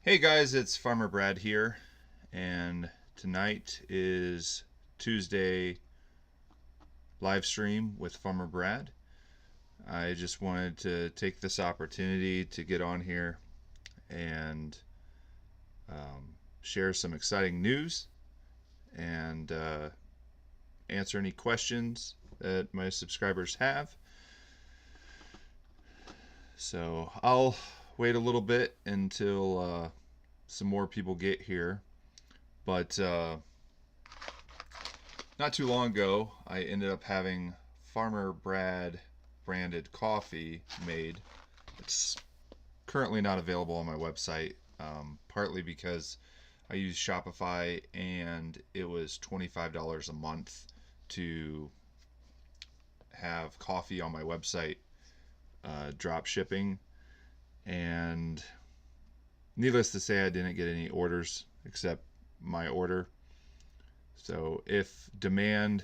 Hey guys, it's Farmer Brad here, and tonight is Tuesday live stream with Farmer Brad. I just wanted to take this opportunity to get on here and share some exciting news and answer any questions that my subscribers have. So I'll wait a little bit until some more people get here, but not too long ago, I ended up having Farmer Brad branded coffee made. It's currently not available on my website, partly because I use Shopify and it was $25 a month to have coffee on my website drop shipping. And needless to say, I didn't get any orders except my order. So if demand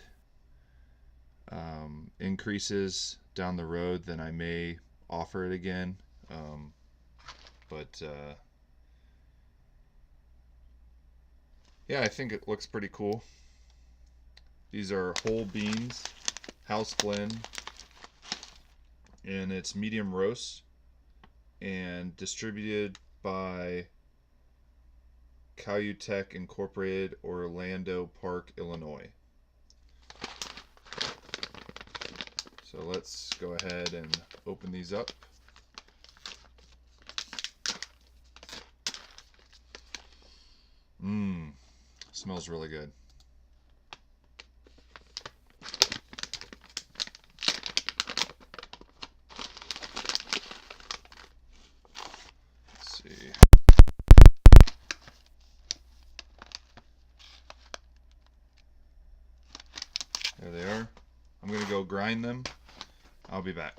increases down the road, then I may offer it again. But yeah, I think it looks pretty cool. These are whole beans, house blend, and it's medium roast and distributed by Tech Incorporated, Orlando Park, Illinois. So let's go ahead and open these up. Smells really good. Let's see. There they are. I'm going to go grind them. I'll be back.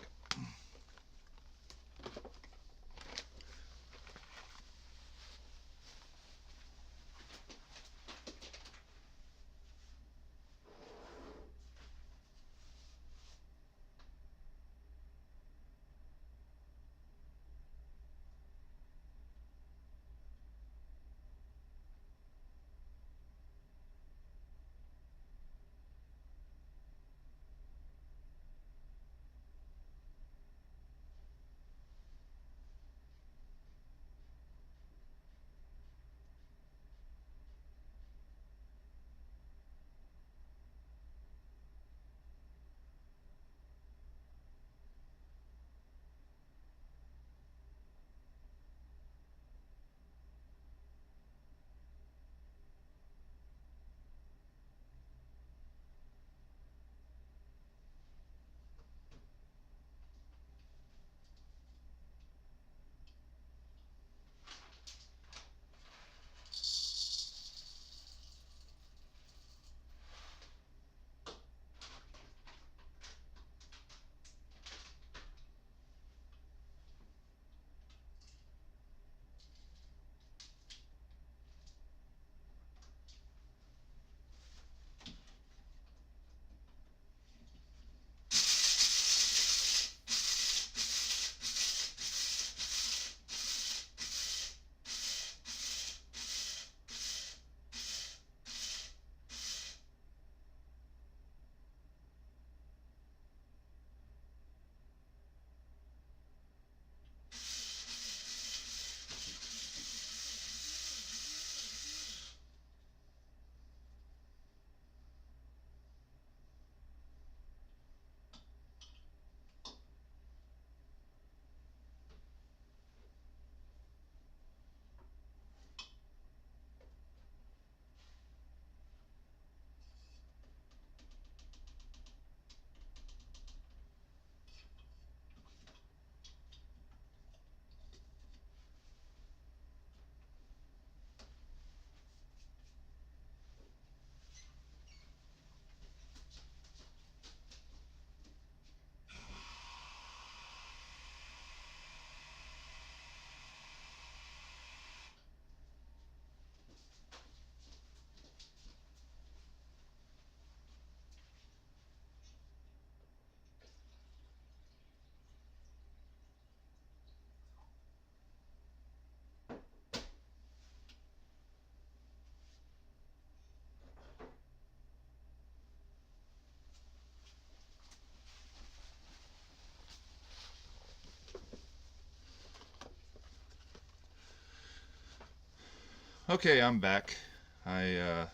Okay, I'm back. I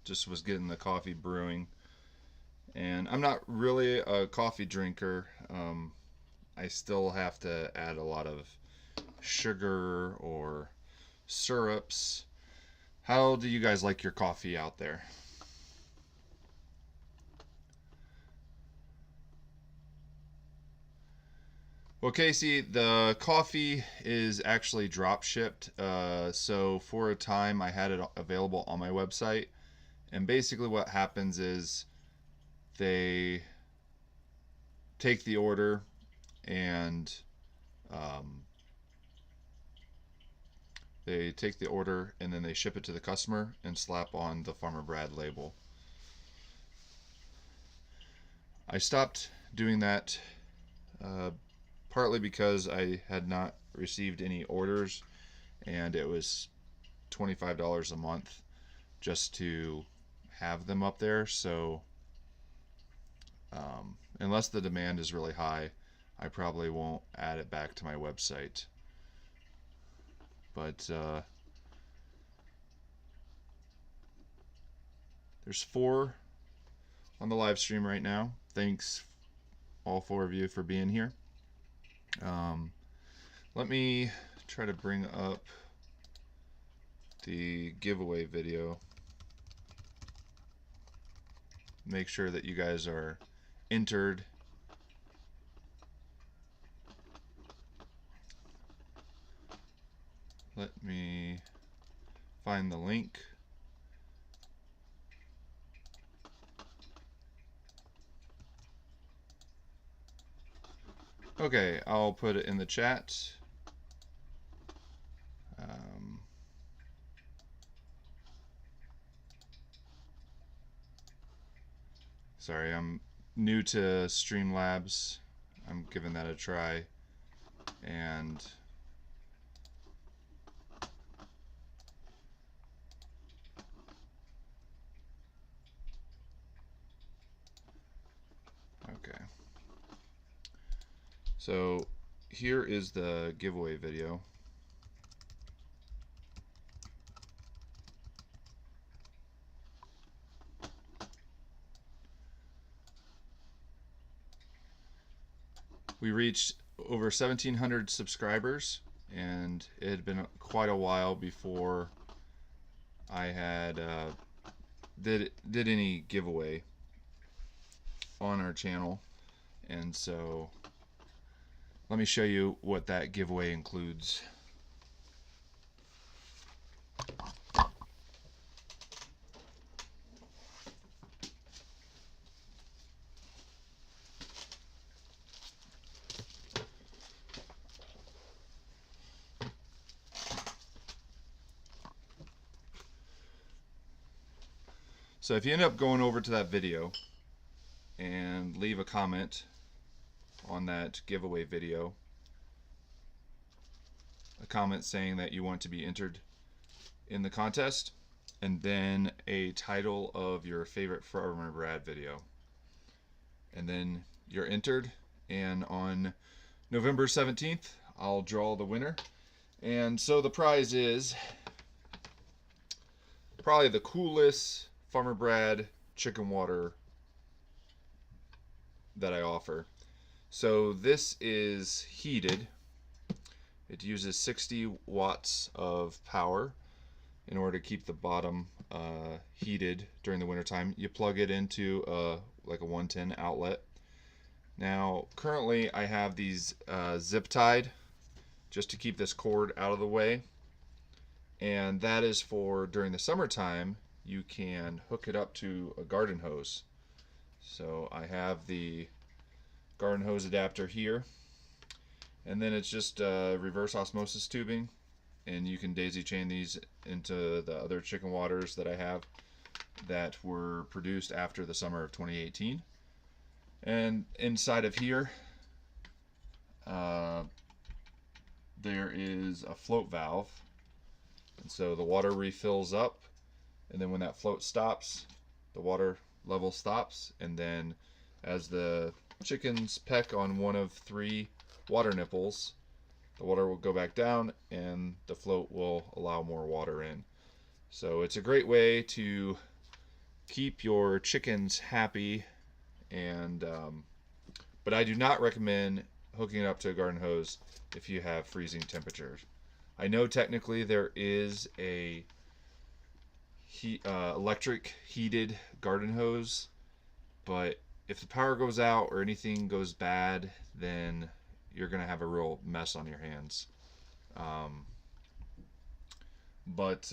just was getting the coffee brewing, and I'm not really a coffee drinker. I still have to add a lot of sugar or syrups. How do you guys like your coffee out there? Well, Casey, the coffee is actually drop shipped. So for a time, I had it available on my website. And basically, what happens is they take the order and um, then they ship it to the customer and slap on the Farmer Brad label. I stopped doing that uh, partly because I had not received any orders, and it was $25 a month just to have them up there. So unless the demand is really high, I probably won't add it back to my website. But there's 4 on the live stream right now. Thanks, all 4 of you, for being here. Let me try to bring up the giveaway video. Make sure that you guys are entered. Let me find the link. Okay, I'll put it in the chat. Sorry, I'm new to Streamlabs. I'm giving that a try. And okay. So here is the giveaway video. We reached over 1,700 subscribers, and it had been quite a while before I had did any giveaway on our channel. And so let me show you what that giveaway includes. So if you end up going over to that video and leave a comment on that giveaway video, a comment saying that you want to be entered in the contest, and then a title of your favorite Farmer Brad video, and then you're entered, and on November 17th I'll draw the winner. And so the prize is probably the coolest Farmer Brad chicken water that I offer. So this is heated. It uses 60 watts of power in order to keep the bottom heated during the wintertime. You plug it into like a 110 outlet. Now currently I have these zip tied just to keep this cord out of the way, and that is for during the summertime. You can hook it up to a garden hose. So I have the garden hose adapter here, and then it's just reverse osmosis tubing, and you can daisy chain these into the other chicken waters that I have that were produced after the summer of 2018. And inside of here there is a float valve, and so the water refills up, and then when that float stops, the water level stops, and then as the chickens peck on one of 3 water nipples, the water will go back down and the float will allow more water in. So it's a great way to keep your chickens happy, and but I do not recommend hooking it up to a garden hose if you have freezing temperatures. I know technically there is a electric heated garden hose, but if the power goes out or anything goes bad, then you're gonna have a real mess on your hands. Um, but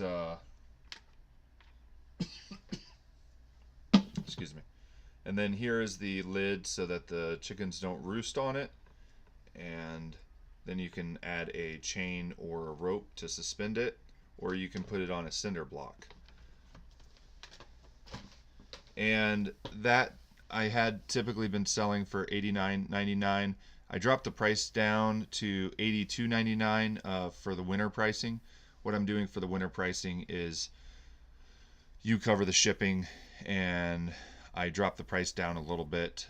excuse me. And then here is the lid so that the chickens don't roost on it. And then you can add a chain or a rope to suspend it, or you can put it on a cinder block. And that I had typically been selling for $89.99. I dropped the price down to $82.99 for the winter pricing. What I'm doing for the winter pricing is you cover the shipping, and I dropped the price down a little bit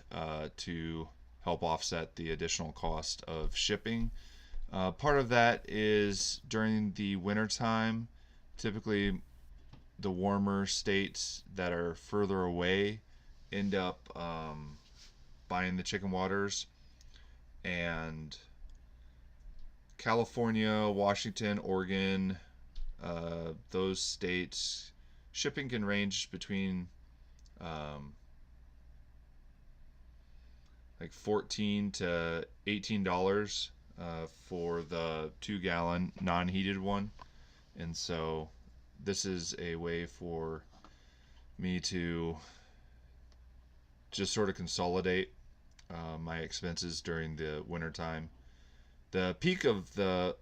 to help offset the additional cost of shipping. Part of that is during the winter time, typically the warmer states that are further away end up buying the chicken waters, and California, Washington, Oregon, those states, shipping can range between like $14 to $18 for the 2-gallon non-heated one. And so this is a way for me to just sort of consolidate my expenses during the winter time. The peak of the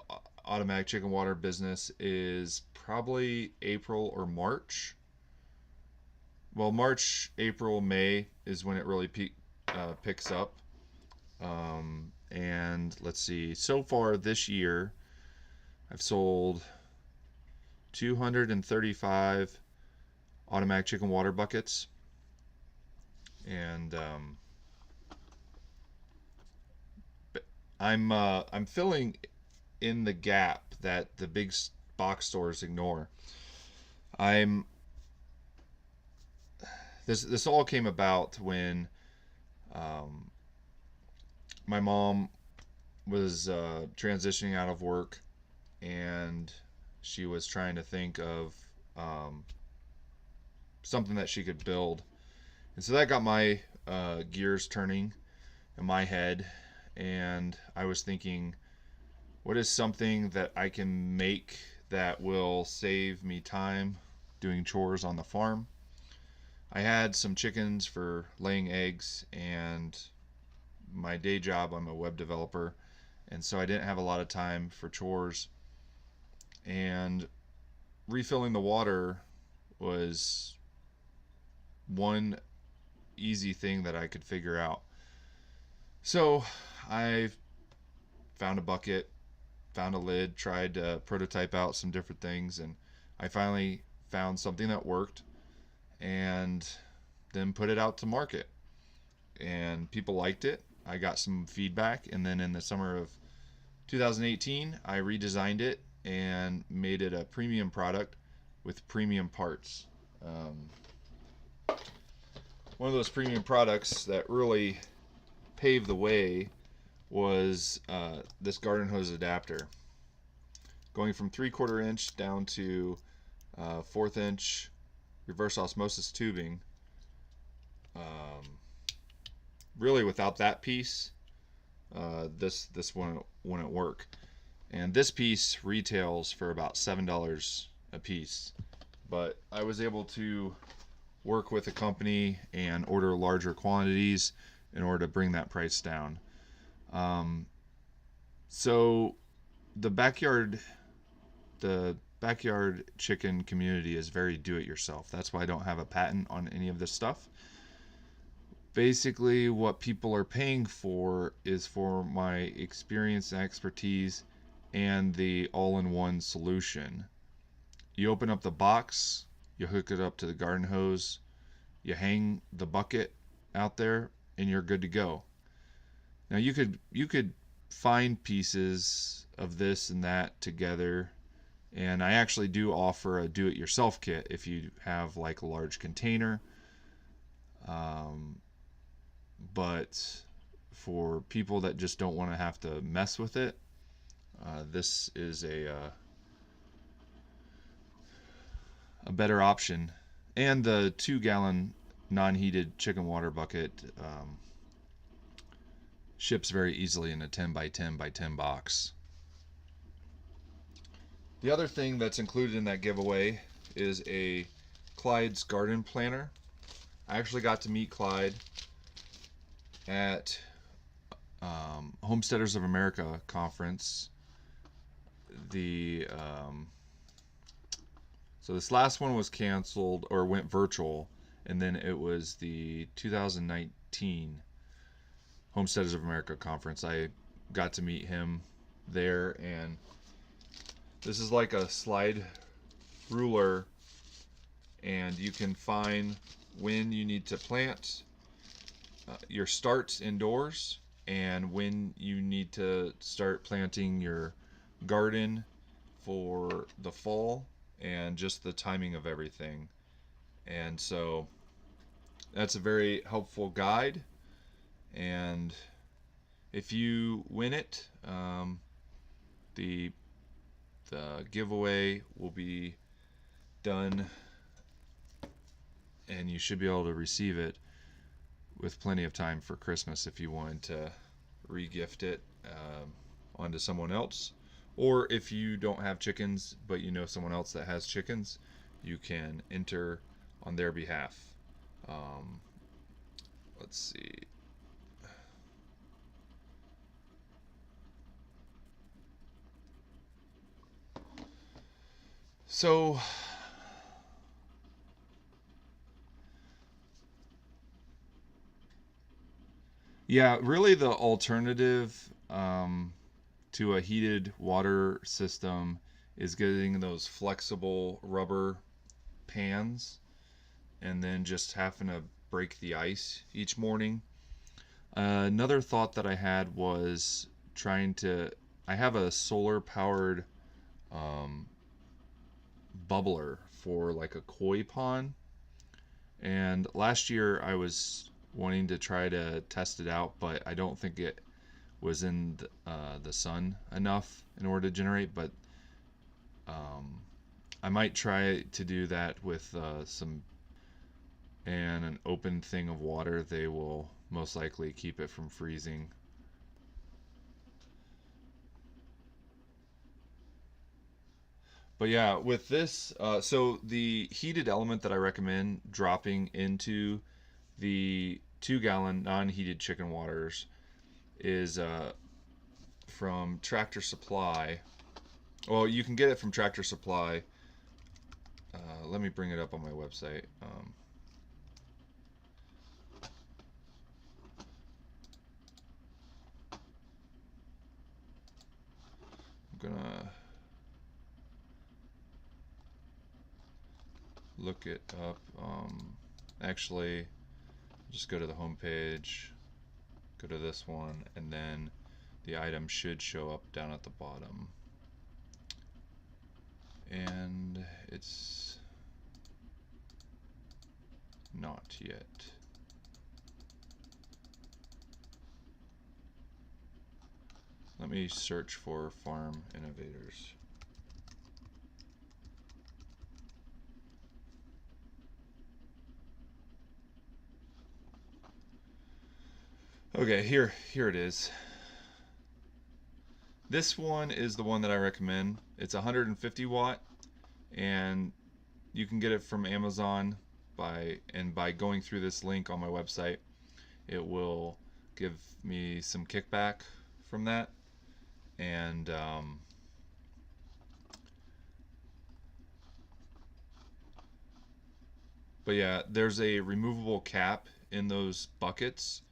automatic chicken water business is probably April or March. Well, March, April, May is when it really picks up. And let's see, so far this year, I've sold 235 automatic chicken water buckets, and I'm filling in the gap that the big box stores ignore. I'm this all came about when my mom was transitioning out of work, and she was trying to think of something that she could build, and so that got my gears turning in my head, and I was thinking, what is something that I can make that will save me time doing chores on the farm? I had some chickens for laying eggs, and my day job, I'm a web developer, and so I didn't have a lot of time for chores, and refilling the water was one easy thing that I could figure out. So I found a bucket, found a lid, tried to prototype out some different things, and I finally found something that worked, and then put it out to market. And people liked it. I got some feedback, and then in the summer of 2018, I redesigned it and made it a premium product with premium parts. One of those premium products that really paved the way was this garden hose adapter, going from 3/4 inch down to 1/4 inch reverse osmosis tubing. Really, without that piece, this wouldn't work. And this piece retails for about $7 a piece, but I was able to work with a company and order larger quantities in order to bring that price down. So the backyard chicken community is very do-it-yourself. That's why I don't have a patent on any of this stuff. Basically, what people are paying for is for my experience and expertise and the all-in-one solution. You open up the box, you hook it up to the garden hose, you hang the bucket out there, and you're good to go. Now you could find pieces of this and that together And I actually do offer a do-it-yourself kit if you have like a large container. But for people that just don't want to have to mess with it, this is a better option. And the 2-gallon non-heated chicken water bucket ships very easily in a 10 by 10 by 10 box. The other thing that's included in that giveaway is a Clyde's garden planter. I actually got to meet Clyde at Homesteaders of America conference. So this last one was canceled or went virtual, and then it was the 2019 Homesteaders of America conference. I got to meet him there, and this is like a slide ruler, and you can find when you need to plant your start indoors and when you need to start planting your garden for the fall, and just the timing of everything. And so that's a very helpful guide, and if you win it, the giveaway will be done and you should be able to receive it with plenty of time for Christmas if you wanted to re-gift it onto someone else. Or if you don't have chickens but you know someone else that has chickens, you can enter on their behalf. Let's see. So yeah, really the alternative to a heated water system is getting those flexible rubber pans and then just having to break the ice each morning. Another thought that I had was I have a solar powered bubbler for like a koi pond, and last year I was wanting to try to test it out, but I don't think it was in the sun enough in order to generate. But I might try to do that with an open thing of water. They will most likely keep it from freezing. But yeah, with this, so the heated element that I recommend dropping into the 2-gallon non-heated chicken waters is from Tractor Supply. Well, you can get it from Tractor Supply. Let me bring it up on my website. I'm gonna look it up. Actually, just go to the home page, go to this one, and then the item should show up down at the bottom. And it's not yet. Let me search for Farm Innovators. Okay, here it is. This one is the one that I recommend. It's 150 watt, and you can get it from Amazon by going through this link on my website. It will give me some kickback from that, and but yeah, there's a removable cap in those buckets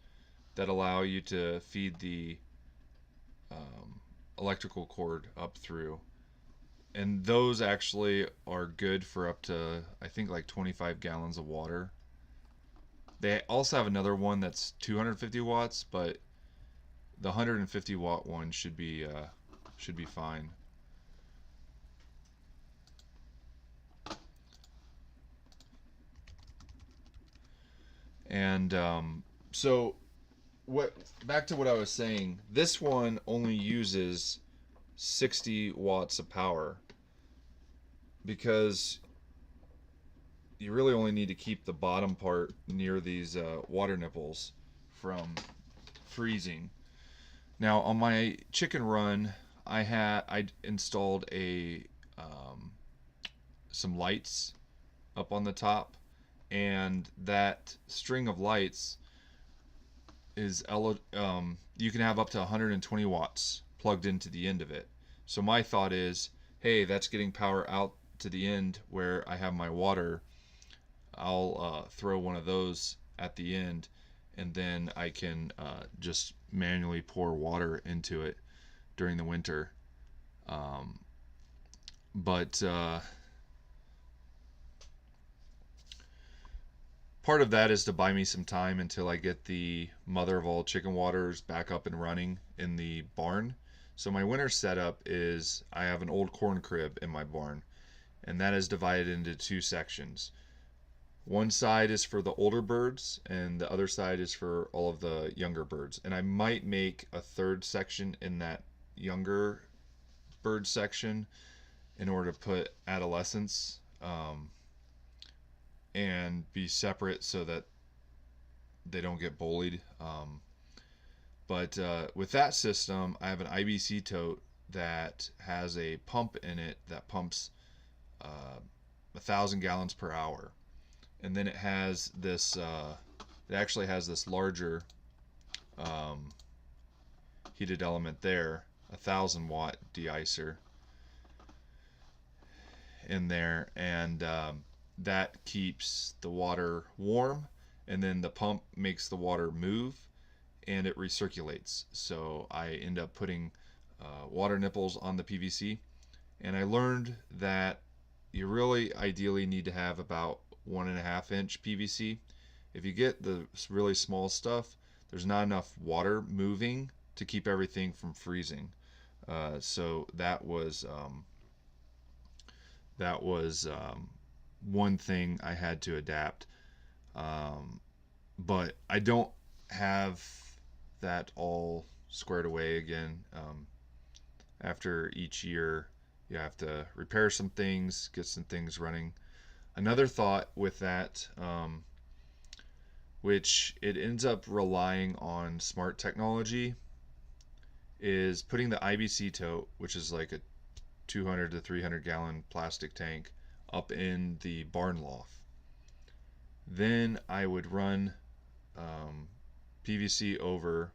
that allow you to feed the electrical cord up through, and those actually are good for up to, I think, like 25 gallons of water. They also have another one that's 250 watts, but the 150 watt one should be fine. And so what? Back to what I was saying. This one only uses 60 watts of power because you really only need to keep the bottom part near these water nipples from freezing. Now on my chicken run, I installed a some lights up on the top, and that string of lights is you can have up to 120 watts plugged into the end of it. So my thought is, hey, that's getting power out to the end where I have my water. I'll throw one of those at the end, and then I can just manually pour water into it during the winter. Um, but part of that is to buy me some time until I get the mother of all chicken waters back up and running in the barn. So my winter setup is I have an old corn crib in my barn, and that is divided into two sections. One side is for the older birds, and the other side is for all of the younger birds. And I might make a third section in that younger bird section in order to put adolescents and be separate so that they don't get bullied. But with that system, I have an IBC tote that has a pump in it that pumps 1,000 gallons per hour, and then it has this. It actually has this larger heated element there, 1,000 watt deicer in there, and that keeps the water warm, and then the pump makes the water move and it recirculates. So I end up putting water nipples on the PVC, and I learned that you really ideally need to have about 1.5 inch PVC. If you get the really small stuff, there's not enough water moving to keep everything from freezing. So that was one thing I had to adapt. But I don't have that all squared away again. After each year, you have to repair some things, get some things running. Another thought with that, which it ends up relying on smart technology, is putting the IBC tote, which is like a 200 to 300 gallon plastic tank, up in the barn loft. Then I would run PVC over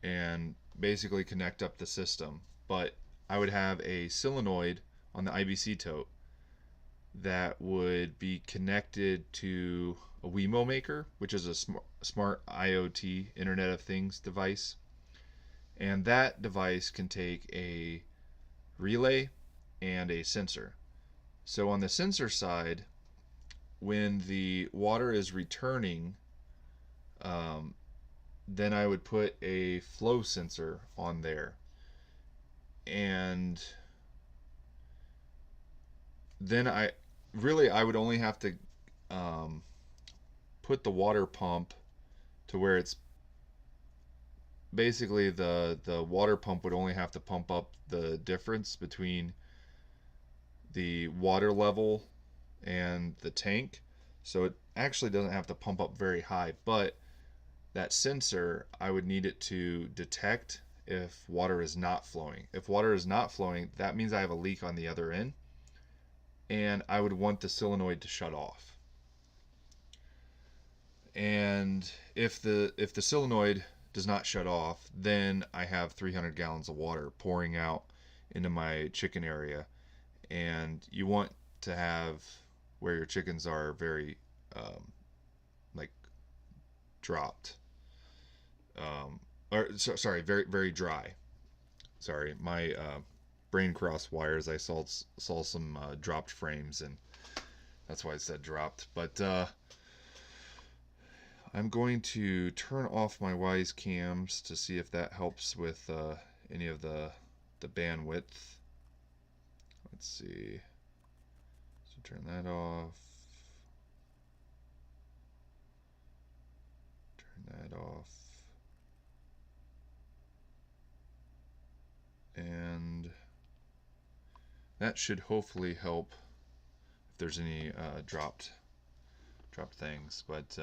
and basically connect up the system. But I would have a solenoid on the IBC tote that would be connected to a Wemo maker, which is a smart IoT Internet of Things device. And that device can take a relay and a sensor. So on the sensor side, when the water is returning, then I would put a flow sensor on there. And then I would only have to put the water pump to where it's basically the water pump would only have to pump up the difference between the water level and the tank. So it actually doesn't have to pump up very high, but that sensor, I would need it to detect if water is not flowing. If water is not flowing, that means I have a leak on the other end, and I would want the solenoid to shut off. And if the solenoid does not shut off, then I have 300 gallons of water pouring out into my chicken area. And you want to have where your chickens are very like dropped, sorry, very very dry. Sorry, my brain crossed wires. I saw some dropped frames, and that's why I said dropped. But I'm going to turn off my Wise cams to see if that helps with any of the bandwidth. Let's see. So turn that off. Turn that off. And that should hopefully help if there's any dropped things. But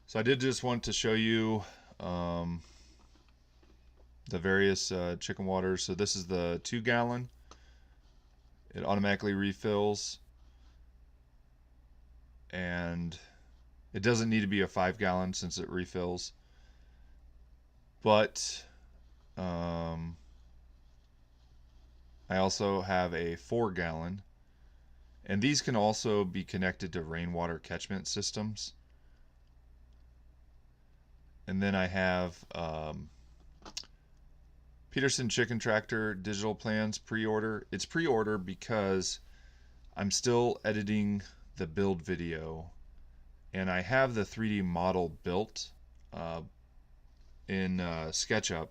so I did just want to show you the various chicken waters. So this is the 2-gallon. It automatically refills, and it doesn't need to be a 5-gallon since it refills. But I also have a 4-gallon, and these can also be connected to rainwater catchment systems. And then I have Peterson Chicken Tractor digital plans pre-order. It's pre-order because I'm still editing the build video, and I have the 3D model built in SketchUp,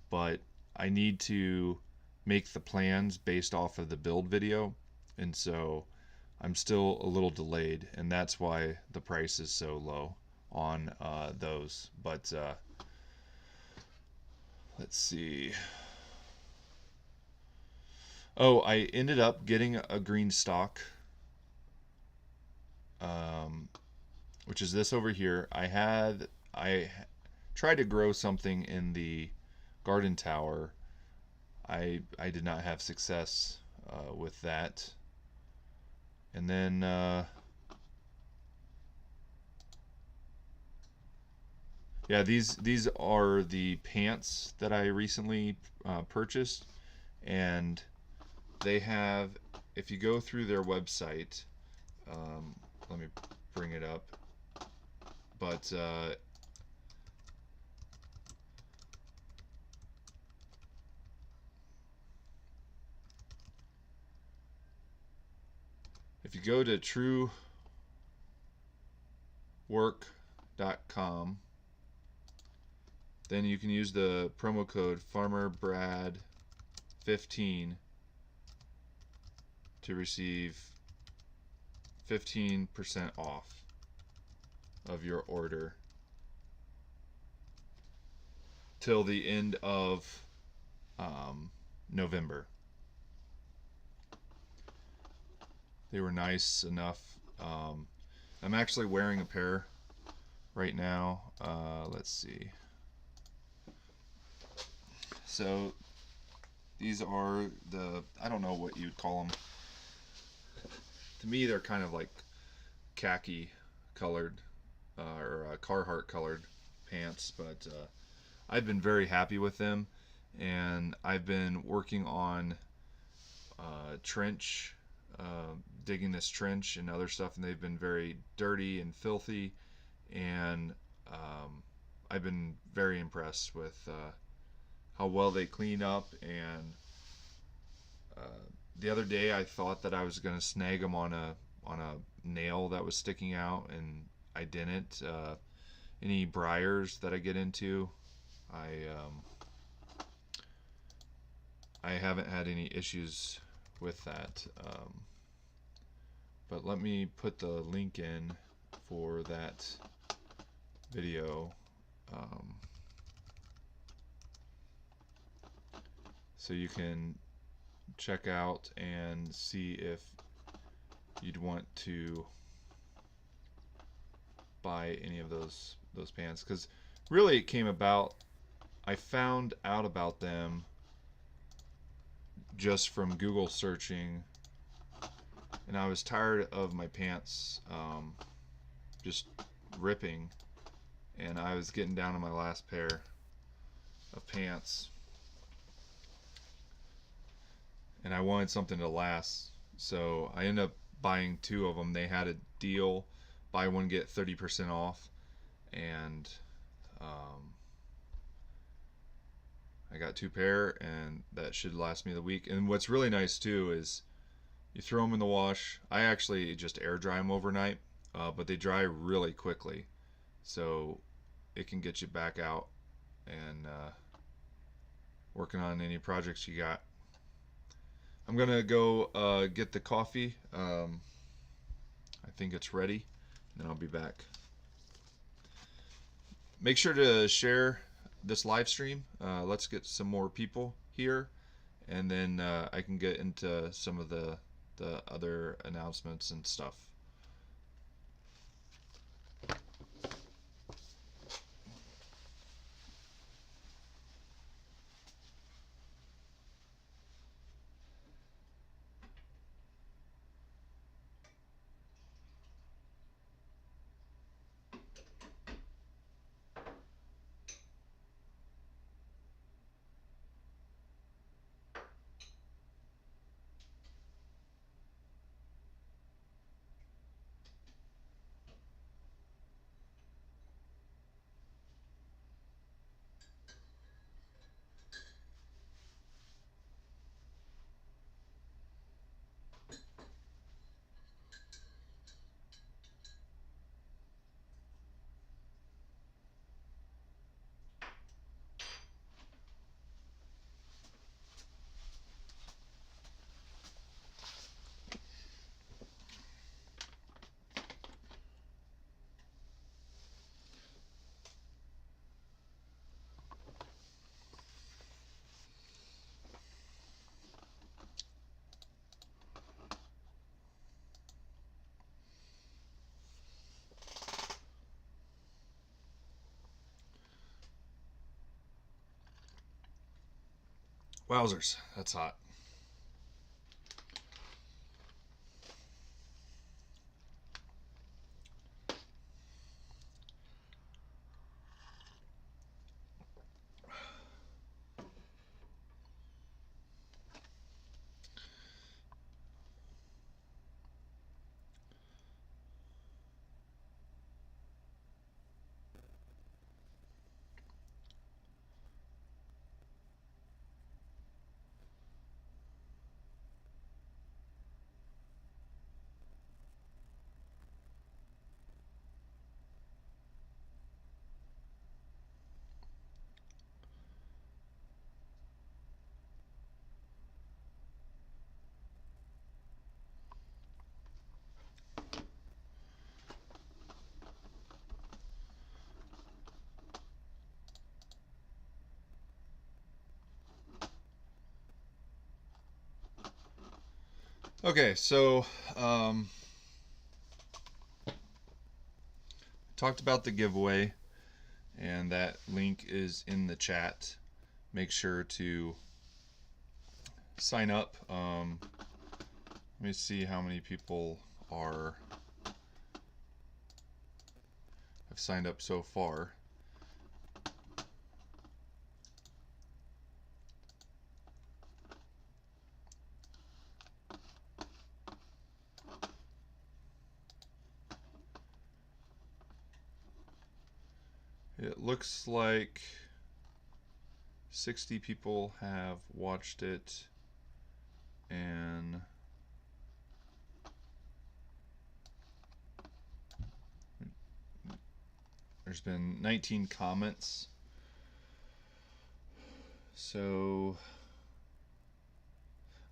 but I need to make the plans based off of the build video, and so I'm still a little delayed, and that's why the price is so low on those. But let's see. Oh, I ended up getting a green stock, which is this over here. I tried to grow something in the garden tower. I did not have success with that. And then yeah, these are the pants that I recently purchased, and they have, if you go through their website, let me bring it up, but if you go to truework.com, then you can use the promo code FarmerBrad15 to receive 15% off of your order till the end of November. They were nice enough. I'm actually wearing a pair right now. Let's see. So these are the, I don't know what you'd call them. To me, they're kind of like khaki colored or Carhartt colored pants, but I've been very happy with them, and I've been working on trench, digging this trench and other stuff, and they've been very dirty and filthy, and I've been very impressed with how well they clean up. And the other day I thought that I was going to snag them on a nail that was sticking out, and I didn't. Any briars that I get into, I haven't had any issues with that. But let me put the link in for that video, so you can check out and see if you'd want to buy any of those pants, because really it came about, I found out about them just from Google searching, and I was tired of my pants just ripping, and I was getting down to my last pair of pants, and I wanted something to last, so I ended up buying 2 of them. They had a deal, buy one get 30% off, and I got 2 pair, and that should last me the week. And what's really nice too is you throw them in the wash. I actually just air dry them overnight, but they dry really quickly, so it can get you back out and working on any projects you got. I'm gonna go get the coffee. I think it's ready, and then I'll be back. make sure to share this live stream. Let's get some more people here, and then I can get into some of the other announcements and stuff. Wowzers, that's hot. Okay, so talked about the giveaway, and that link is in the chat. Make sure to sign up. Let me see how many people have signed up so far. It looks like 60 people have watched it, and there's been 19 comments. So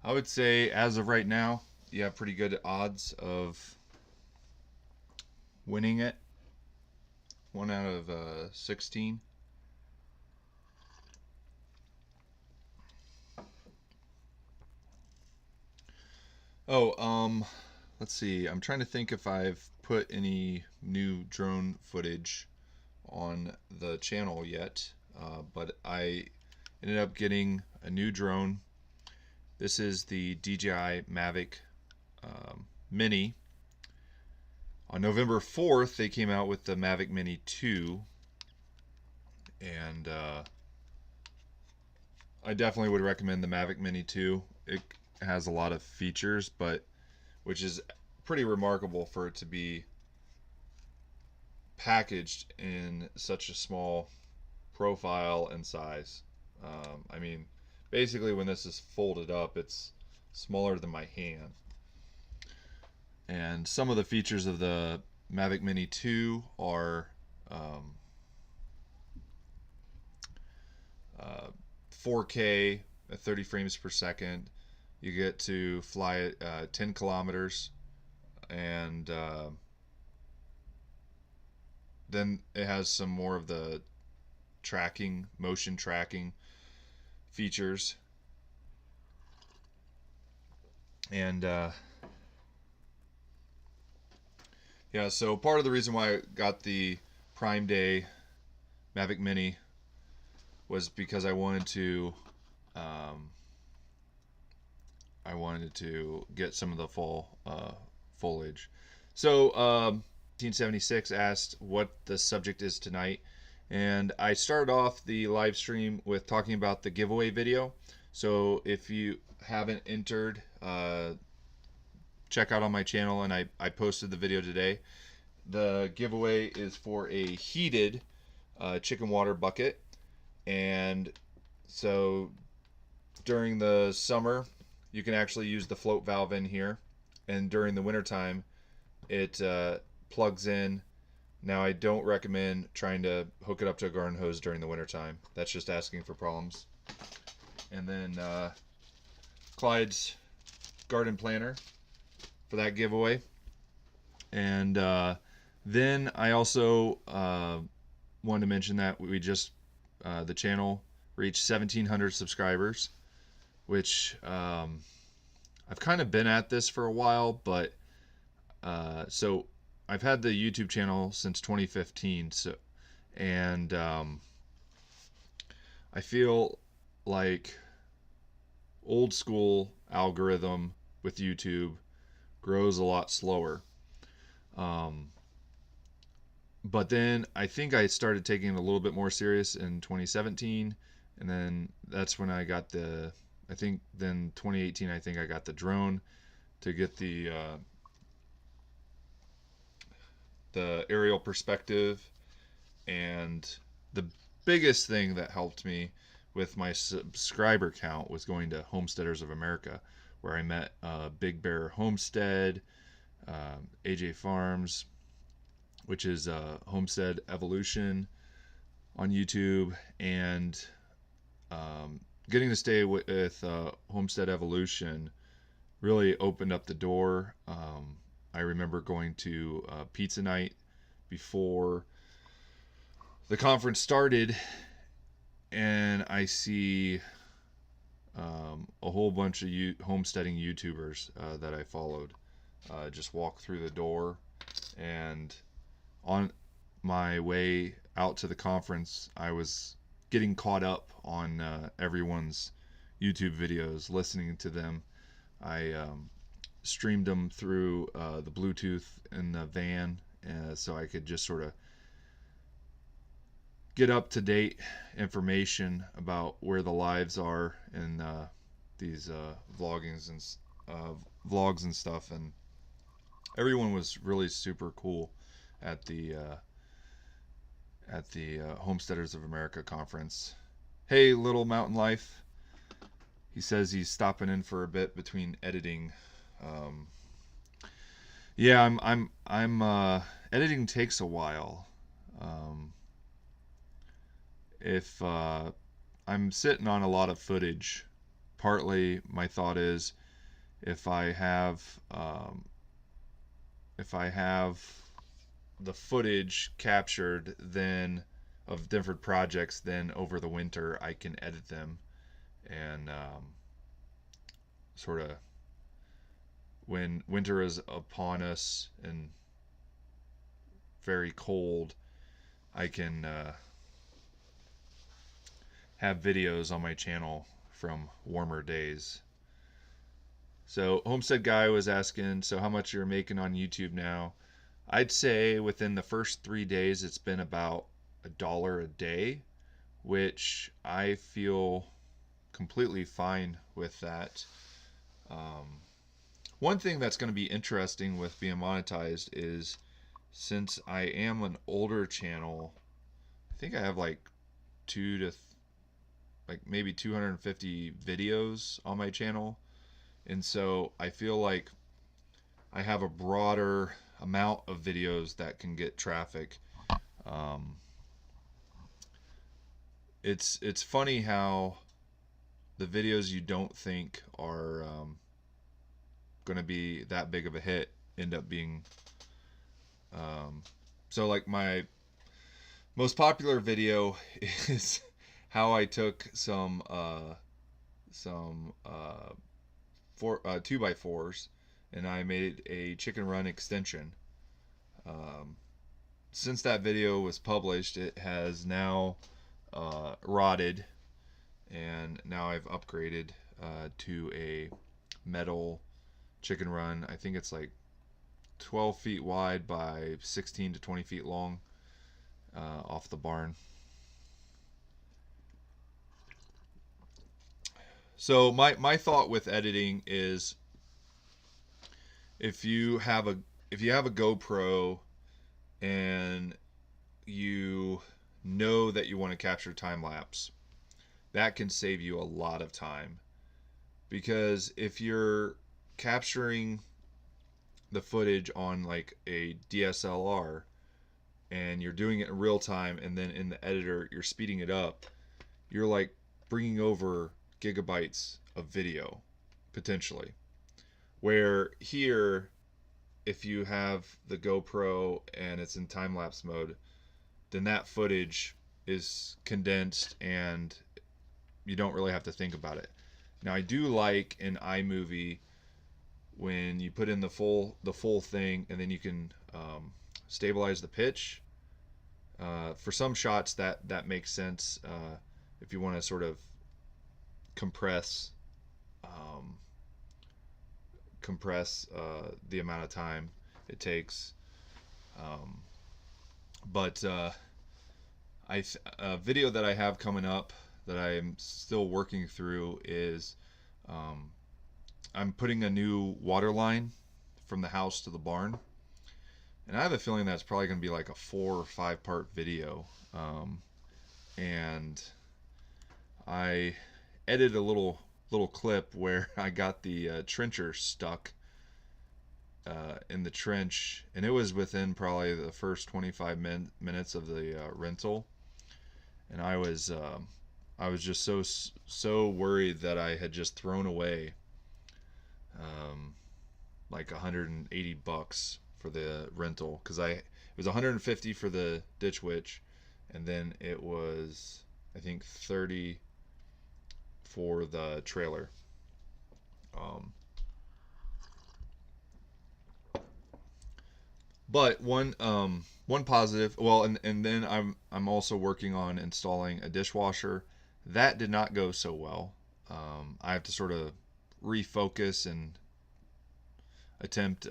I would say as of right now, you have pretty good odds of winning it. 1 out of 16. Oh, let's see. I'm trying to think if I've put any new drone footage on the channel yet, but I ended up getting a new drone. This is the DJI Mavic Mini. On November 4th, they came out with the Mavic Mini 2, and I definitely would recommend the Mavic Mini 2. It has a lot of features, but which is pretty remarkable for it to be packaged in such a small profile and size. I mean, basically when this is folded up, it's smaller than my hand. And some of the features of the Mavic Mini 2 are 4K at 30 frames per second. You get to fly at 10 kilometers, and then it has some more of the tracking, motion tracking features. And yeah, so part of the reason why I got the Prime Day Mavic Mini was because um, I wanted to get some of the fall foliage. So 1976 asked what the subject is tonight, and I started off the live stream with talking about the giveaway video. So if you haven't entered, check out on my channel, and I posted the video today. The giveaway is for a heated chicken water bucket, and so during the summer you can actually use the float valve in here, and during the wintertime it plugs in. Now I don't recommend trying to hook it up to a garden hose during the wintertime. That's just asking for problems. And then Clyde's garden planter for that giveaway. And then I also wanted to mention that we just the channel reached 1,700 subscribers, which I've kind of been at this for a while, but so I've had the YouTube channel since 2015. So, and I feel like old school algorithm with YouTube grows a lot slower. But then I think I started taking it a little bit more serious in 2017, and then that's when I got I think then 2018 I think I got the drone to get the aerial perspective. And the biggest thing that helped me with my subscriber count was going to Homesteaders of America, where I met Big Bear Homestead, AJ Farms, which is Homestead Evolution on YouTube, and getting to stay with Homestead Evolution really opened up the door. I remember going to pizza night before the conference started, and I see a whole bunch of homesteading YouTubers that I followed just walk through the door. And on my way out to the conference, I was getting caught up on everyone's YouTube videos, listening to them. I streamed them through the Bluetooth in the van, so I could just sort of get up to date information about where the lives are in these vlogs and stuff. And everyone was really super cool at the Homesteaders of America conference. Hey, Little Mountain Life. He says he's stopping in for a bit between editing. Yeah, I'm editing takes a while. If I'm sitting on a lot of footage, partly my thought is if I have the footage captured then of different projects, then over the winter I can edit them, and sort of when winter is upon us and very cold, I can have videos on my channel from warmer days. So Homestead Guy was asking, so how much you're making on YouTube now? I'd say within the first 3 days it's been about $1 a day, which I feel completely fine with that. One thing that's going to be interesting with being monetized is, since I am an older channel, I think I have like maybe 250 videos on my channel, and so I feel like I have a broader amount of videos that can get traffic. It's funny how the videos you don't think are going to be that big of a hit end up being. So like my most popular video is how I took some 2x4s and I made a chicken run extension. Um, since that video was published, it has now rotted, and now I've upgraded to a metal chicken run. I think it's like 12 feet wide by 16 to 20 feet long off the barn. So my thought with editing is if you have a GoPro and you know that you want to capture time lapse, that can save you a lot of time. Because if you're capturing the footage on like a DSLR and you're doing it in real time and then in the editor you're speeding it up, you're like bringing over gigabytes of video potentially. Where here, if you have the GoPro and it's in time lapse mode, then that footage is condensed and you don't really have to think about it. Now I do like in iMovie when you put in the full thing and then you can stabilize the pitch. For some shots that makes sense if you want to sort of compress the amount of time it takes. But a video that I have coming up that I'm still working through is I'm putting a new water line from the house to the barn, and I have a feeling that's probably going to be like a 4 or 5 part video. And I edited a little clip where I got the trencher stuck in the trench, and it was within probably the first 25 minutes of the rental, and I was just so worried that I had just thrown away like $180 for the rental, because it was $150 for the ditch witch, and then it was I think $30 for the trailer. But one positive, well, and then I'm also working on installing a dishwasher. That did not go so well. I have to sort of refocus and attempt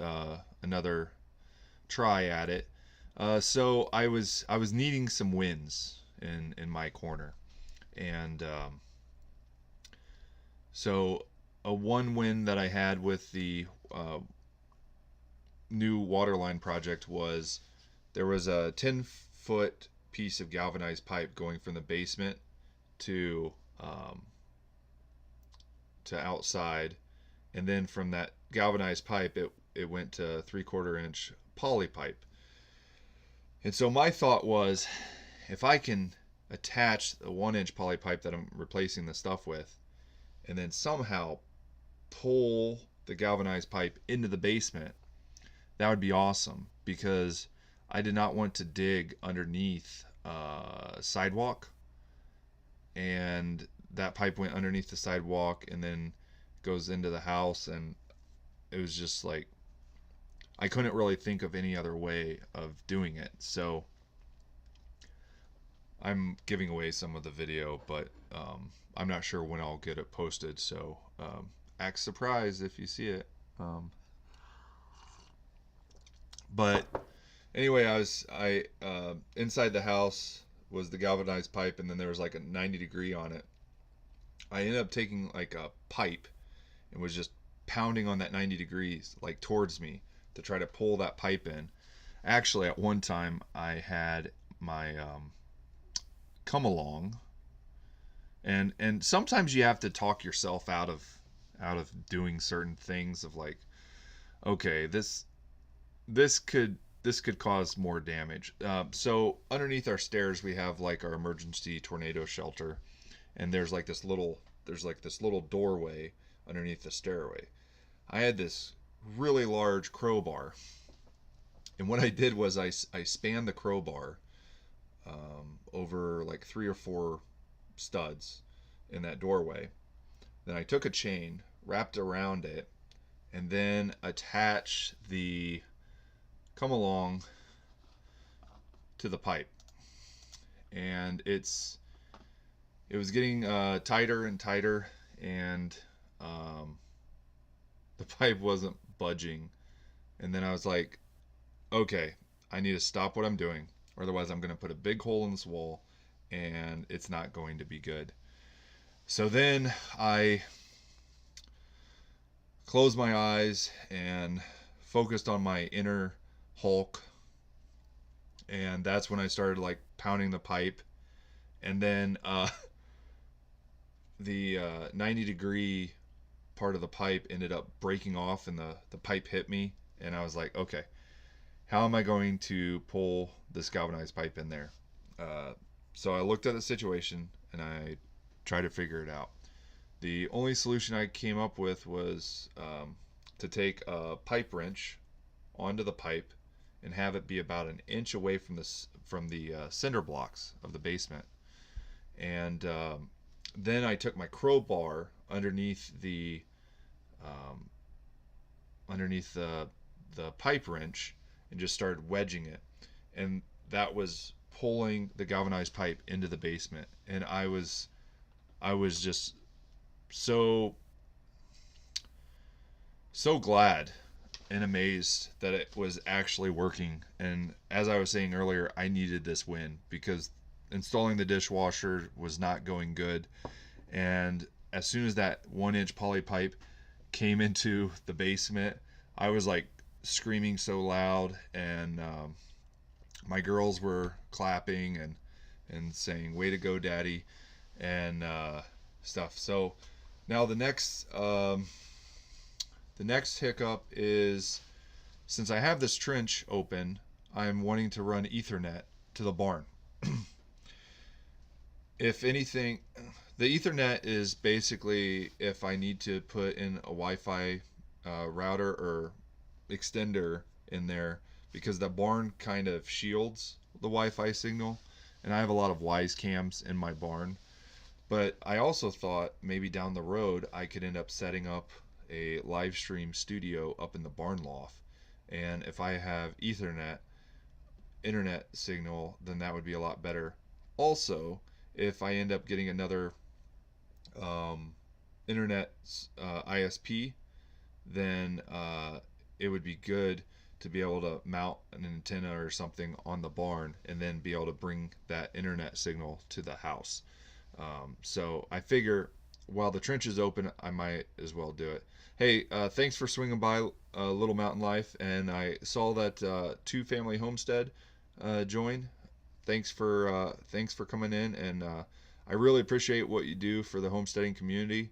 another try at it. So I was needing some wins in my corner, and so a one win that I had with the new waterline project was there was a 10-foot piece of galvanized pipe going from the basement to outside, and then from that galvanized pipe it went to 3/4 inch poly pipe. And so my thought was, if I can attach a 1-inch poly pipe that I'm replacing the stuff with, and then somehow pull the galvanized pipe into the basement, that would be awesome, because I did not want to dig underneath sidewalk, and that pipe went underneath the sidewalk and then goes into the house, and it was just like I couldn't really think of any other way of doing it. So I'm giving away some of the video, but I'm not sure when I'll get it posted, so act surprised if you see it. But anyway, I inside the house was the galvanized pipe, and then there was like a 90-degree on it. I ended up taking like a pipe and was just pounding on that 90 degrees like towards me to try to pull that pipe in. Actually, at one time I had my come along, and sometimes you have to talk yourself out of doing certain things, of like, okay, this could cause more damage. So underneath our stairs we have like our emergency tornado shelter, and there's like this little doorway underneath the stairway. I had this really large crowbar, and what I did was I spanned the crowbar over like 3 or 4 studs in that doorway. Then I took a chain, wrapped around it, and then attached the come along to the pipe. And it was getting tighter and tighter, and um, the pipe wasn't budging. And then I was like, okay, I need to stop what I'm doing, or otherwise I'm going to put a big hole in this wall, and it's not going to be good. So then I closed my eyes and focused on my inner Hulk, and that's when I started like pounding the pipe. And then the 90-degree part of the pipe ended up breaking off, and the pipe hit me, and I was like, okay, how am I going to pull this galvanized pipe in there? So I looked at the situation and I tried to figure it out. The only solution I came up with was to take a pipe wrench onto the pipe and have it be about an inch away from the cinder blocks of the basement. And then I took my crowbar underneath um, the pipe wrench and just started wedging it, and that was pulling the galvanized pipe into the basement. And I was just so glad and amazed that it was actually working. And as I was saying earlier, I needed this win because installing the dishwasher was not going good. And as soon as that 1-inch poly pipe came into the basement, I was like screaming so loud, and my girls were clapping and saying, "Way to go, Daddy," and stuff. So now the next hiccup is, since I have this trench open, I'm wanting to run Ethernet to the barn. If anything, the Ethernet is basically if I need to put in a Wi-Fi router or extender in there, because the barn kind of shields the Wi-Fi signal, and I have a lot of Wise cams in my barn. But I also thought maybe down the road I could end up setting up a live stream studio up in the barn loft, and if I have Ethernet internet signal, then that would be a lot better. Also, if I end up getting another internet ISP, then it would be good to be able to mount an antenna or something on the barn and then be able to bring that internet signal to the house. So I figure while the trench is open, I might as well do it. Hey, thanks for swinging by Little Mountain Life, and I saw that 2 Family Homestead join. Thanks for coming in, and I really appreciate what you do for the homesteading community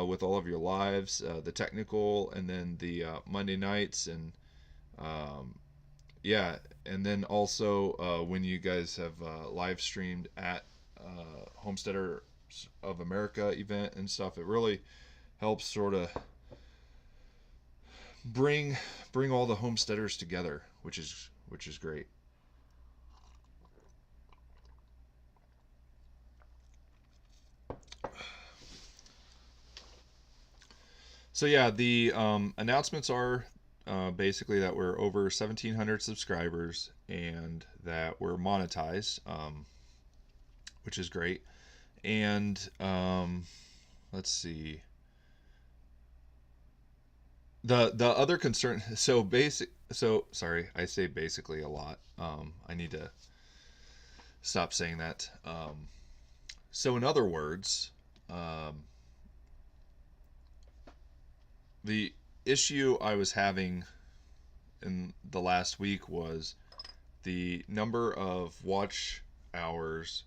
with all of your lives, the technical, and then the Monday nights, and yeah, and then also when you guys have live streamed at Homesteaders of America event and stuff. It really helps sort of bring all the homesteaders together, which is great. So yeah, the announcements are basically that we're over 1,700 subscribers and that we're monetized, which is great. And let's see. The other concern. So sorry, I say basically a lot. I need to stop saying that. So in other words, the issue I was having in the last week was the number of watch hours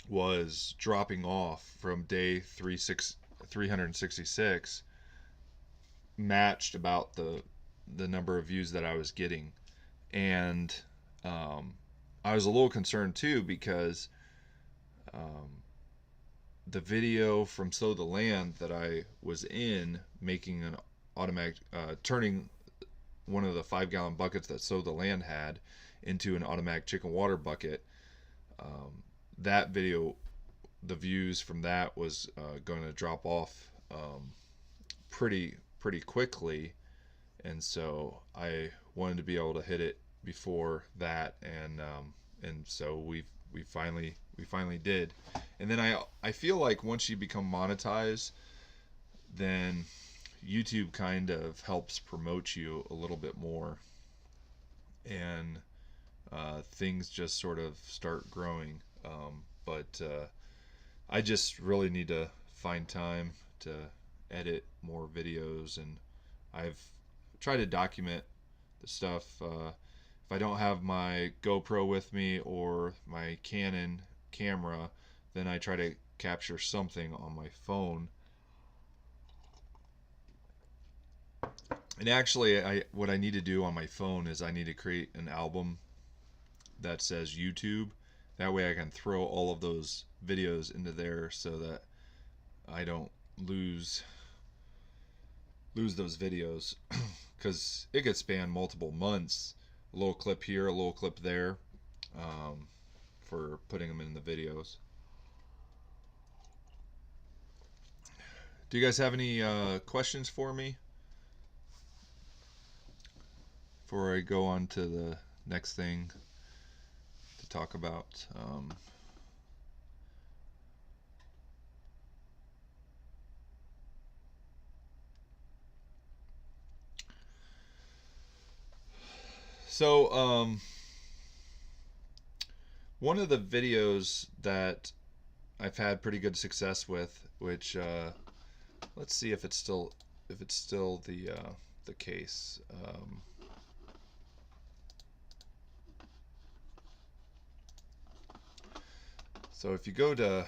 was dropping off from day 366, matched about the number of views that I was getting. And I was a little concerned too, because the video from Sow the Land that I was in, making an automatic turning one of the 5-gallon buckets that Sow the Land had into an automatic chicken water bucket, that video, the views from that was going to drop off pretty quickly, and so I wanted to be able to hit it before that, and so we finally did. And then I feel like once you become monetized, then YouTube kind of helps promote you a little bit more, and things just sort of start growing. But I just really need to find time to edit more videos, and I've tried to document the stuff. If I don't have my GoPro with me or my Canon camera, then I try to capture something on my phone. And actually, what I need to do on my phone is I need to create an album that says YouTube. That way I can throw all of those videos into there so that I don't lose those videos, because it could span multiple months. A little clip here, a little clip there, for putting them in the videos. Do you guys have any questions for me before I go on to the next thing to talk about? So one of the videos that I've had pretty good success with, which let's see if it's still the case. So if you go to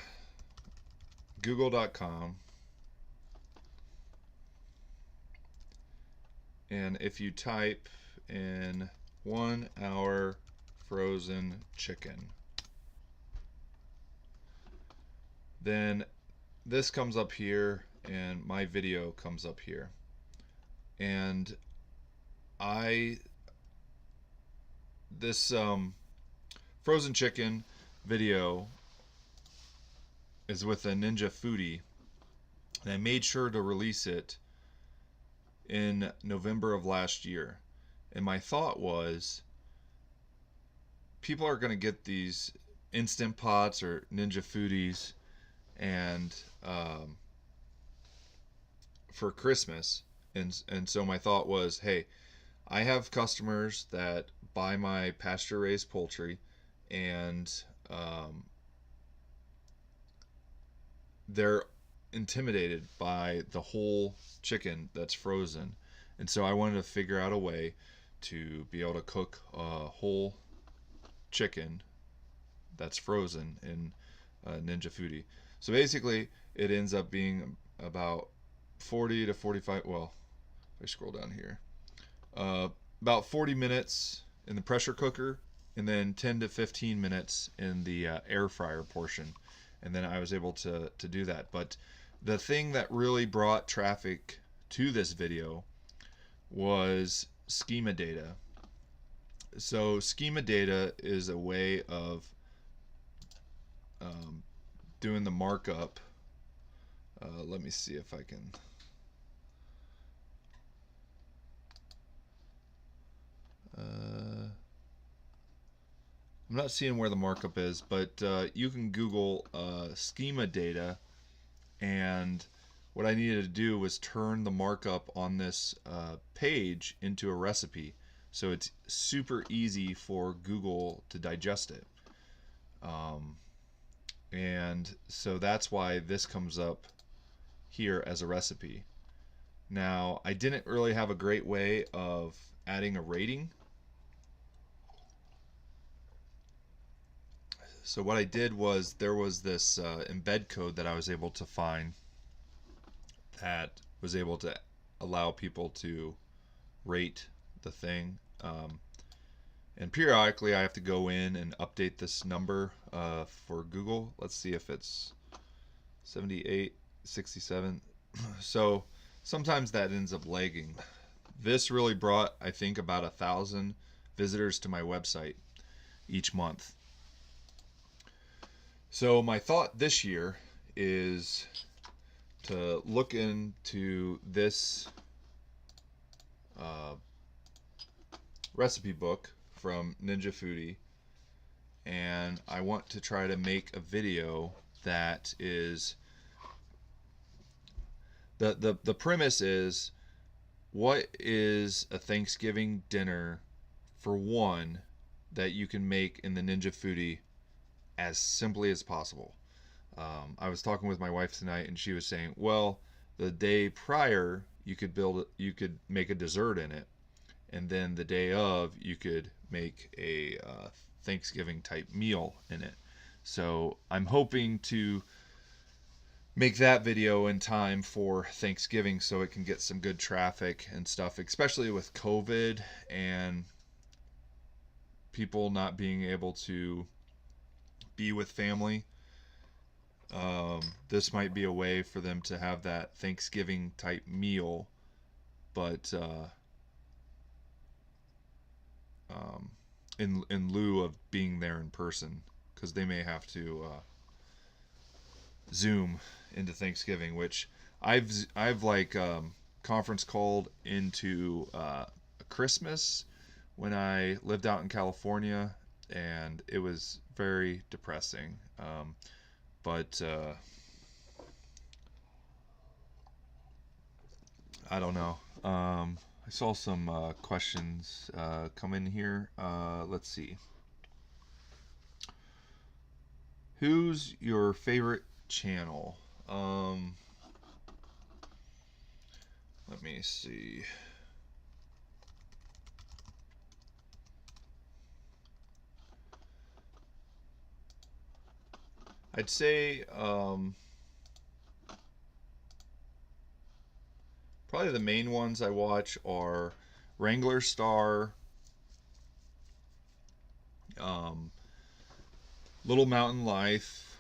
google.com, and if you type in 1 hour frozen chicken, then this comes up here and my video comes up here, and this frozen chicken video is with a Ninja Foodie, and I made sure to release it in November of last year. And my thought was, people are going to get these Instant Pots or Ninja Foodies and for Christmas, and so my thought was, hey, I have customers that buy my pasture raised poultry, and they're intimidated by the whole chicken that's frozen, and so I wanted to figure out a way to be able to cook a whole chicken that's frozen in Ninja Foodie. So basically it ends up being about 40 to 45, well, if I scroll down here, about 40 minutes in the pressure cooker, and then 10 to 15 minutes in the air fryer portion. And then I was able to do that. But the thing that really brought traffic to this video was schema data. So schema data is a way of doing the markup. Let me see if I can. I'm not seeing where the markup is, but you can Google schema data, and what I needed to do was turn the markup on this page into a recipe, so it's super easy for Google to digest it. And so that's why this comes up here as a recipe. Now, I didn't really have a great way of adding a rating. So what I did was, there was this embed code that I was able to find that was able to allow people to rate the thing. And periodically I have to go in and update this number for Google. Let's see if it's 78, 67. So sometimes that ends up lagging. This really brought, I think, about 1,000 visitors to my website each month. So my thought this year is to look into this recipe book from Ninja Foodie, and I want to try to make a video that is the premise is, what is a Thanksgiving dinner for one that you can make in the Ninja Foodie as simply as possible. I was talking with my wife tonight, and she was saying, well, the day prior you could make a dessert in it, and then the day of you could make a Thanksgiving type meal in it. So I'm hoping to make that video in time for Thanksgiving so it can get some good traffic and stuff, especially with COVID and people not being able to be with family. This might be a way for them to have that Thanksgiving type meal, but in lieu of being there in person, because they may have to Zoom into Thanksgiving, which I've like conference called into Christmas when I lived out in California, and it was very depressing. But I don't know. I saw some questions come in here. Let's see. Who's your favorite channel? Let me see. I'd say probably the main ones I watch are Wrangler Star, Little Mountain Life,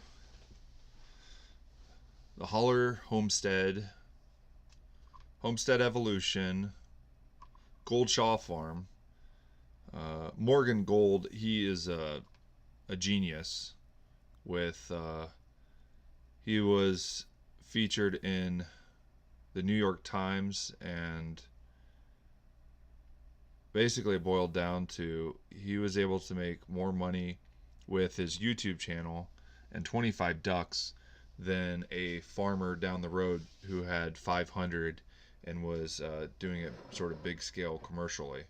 the Holler Homestead, Homestead Evolution, Goldshaw Farm. Morgan Gold, he is a genius. With he was featured in the New York Times, and basically it boiled down to he was able to make more money with his YouTube channel and 25 ducks than a farmer down the road who had 500 and was doing it sort of big scale commercially.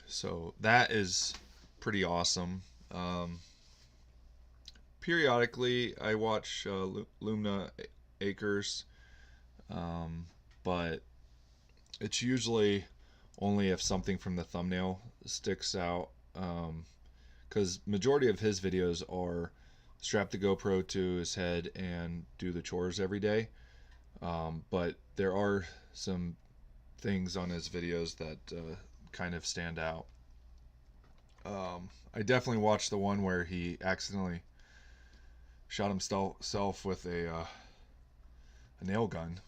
So that is pretty awesome. Periodically, I watch Lumna Acres, but it's usually only if something from the thumbnail sticks out, because majority of his videos are strap the GoPro to his head and do the chores every day. But there are some things on his videos that kind of stand out. I definitely watched the one where he accidentally shot himself with a nail gun.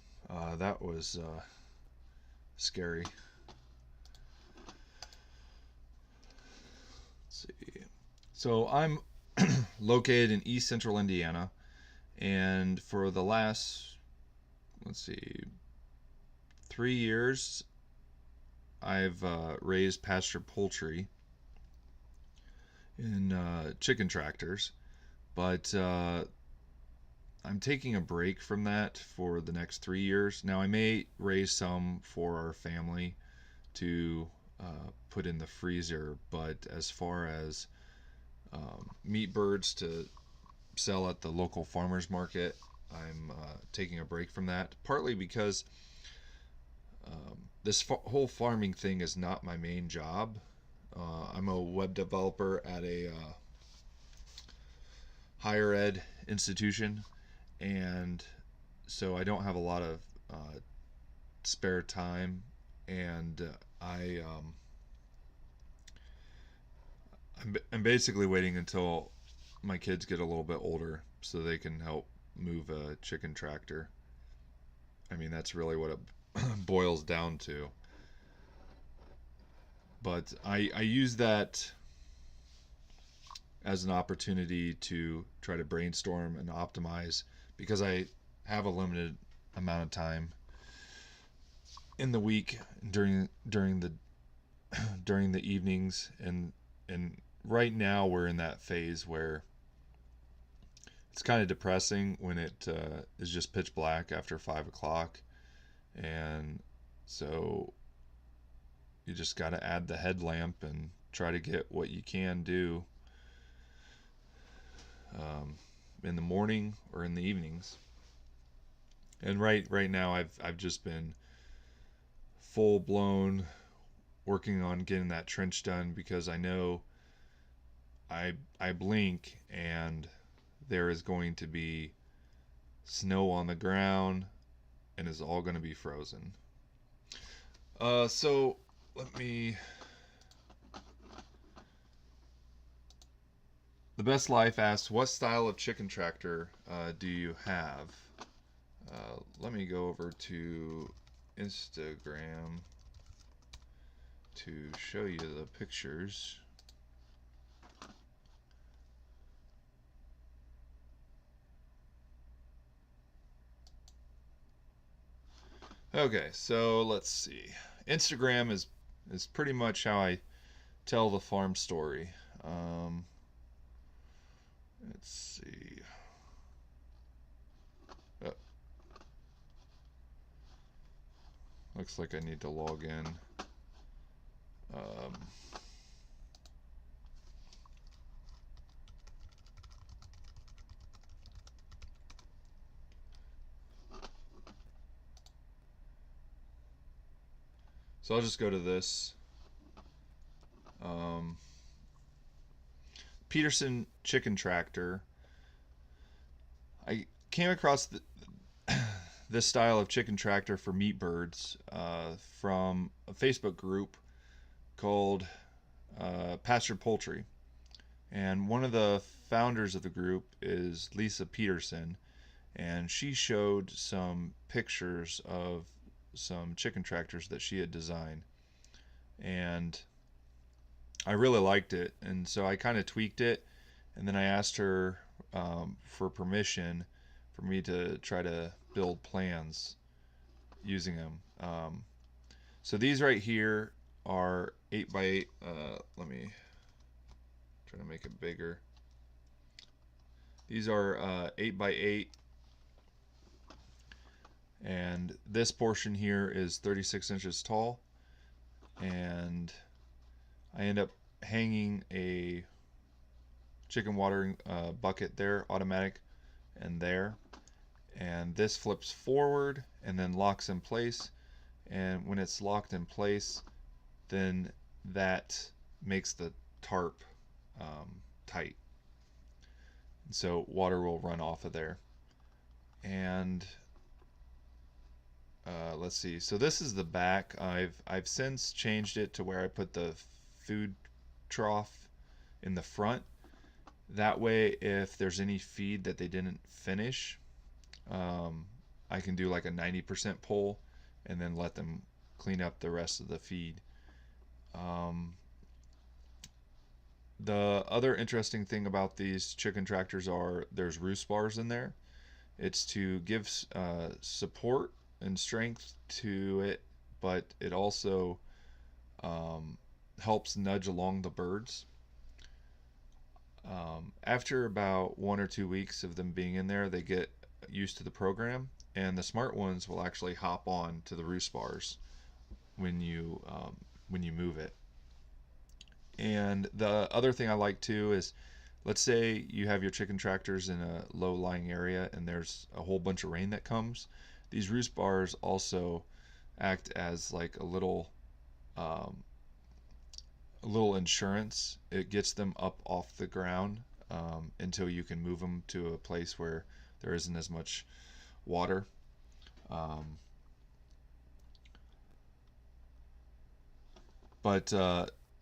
That was scary. Let's see. So I'm located in East Central Indiana, and for the last, let's see, 3 years, I've raised pasture poultry in chicken tractors, but I'm taking a break from that for the next 3 years. Now, I may raise some for our family to put in the freezer, but as far as meat birds to sell at the local farmers market, I'm taking a break from that, partly because this whole farming thing is not my main job. I'm a web developer at a higher ed institution, and so I don't have a lot of spare time, and I'm basically waiting until my kids get a little bit older so they can help move a chicken tractor. I mean, that's really what it boils down to. But I use that as an opportunity to try to brainstorm and optimize because I have a limited amount of time in the week during the during the evenings, and right now we're in that phase where it's kind of depressing when it is just pitch black after 5 o'clock, and so you just got to add the headlamp and try to get what you can do in the morning or in the evenings. And right now I've just been full blown working on getting that trench done because I know I blink and there is going to be snow on the ground and it's all going to be frozen. So let me. The Best Life asks, what style of chicken tractor do you have? Let me go over to Instagram to show you the pictures. Okay, so let's see. Instagram is pretty much how I tell the farm story. Let's see. Oh, looks like I need to log in. So I'll just go to this. Peterson chicken tractor. I came across this style of chicken tractor for meat birds from a Facebook group called Pastured Poultry. And one of the founders of the group is Lisa Peterson, and she showed some pictures of some chicken tractors that she had designed. And I really liked it, and so I kind of tweaked it, and then I asked her for permission for me to try to build plans using them. So these right here are 8x8. Let me try to make it bigger. These are 8x8, and this portion here is 36 inches tall, and I end up hanging a chicken watering bucket there, automatic, and there. And this flips forward and then locks in place. And when it's locked in place, then that makes the tarp tight. And so water will run off of there. And let's see. So this is the back. I've since changed it to where I put the food trough in the front. That way, if there's any feed that they didn't finish, I can do like a 90% pull and then let them clean up the rest of the feed. The other interesting thing about these chicken tractors are there's roost bars in there. It's to give support and strength to it, but it also helps nudge along the birds. After about 1 or 2 weeks of them being in there, they get used to the program, and the smart ones will actually hop on to the roost bars when you move it. And the other thing I like too is, let's say you have your chicken tractors in a low-lying area and there's a whole bunch of rain that comes. These roost bars also act as like a little insurance. It gets them up off the ground until you can move them to a place where there isn't as much water.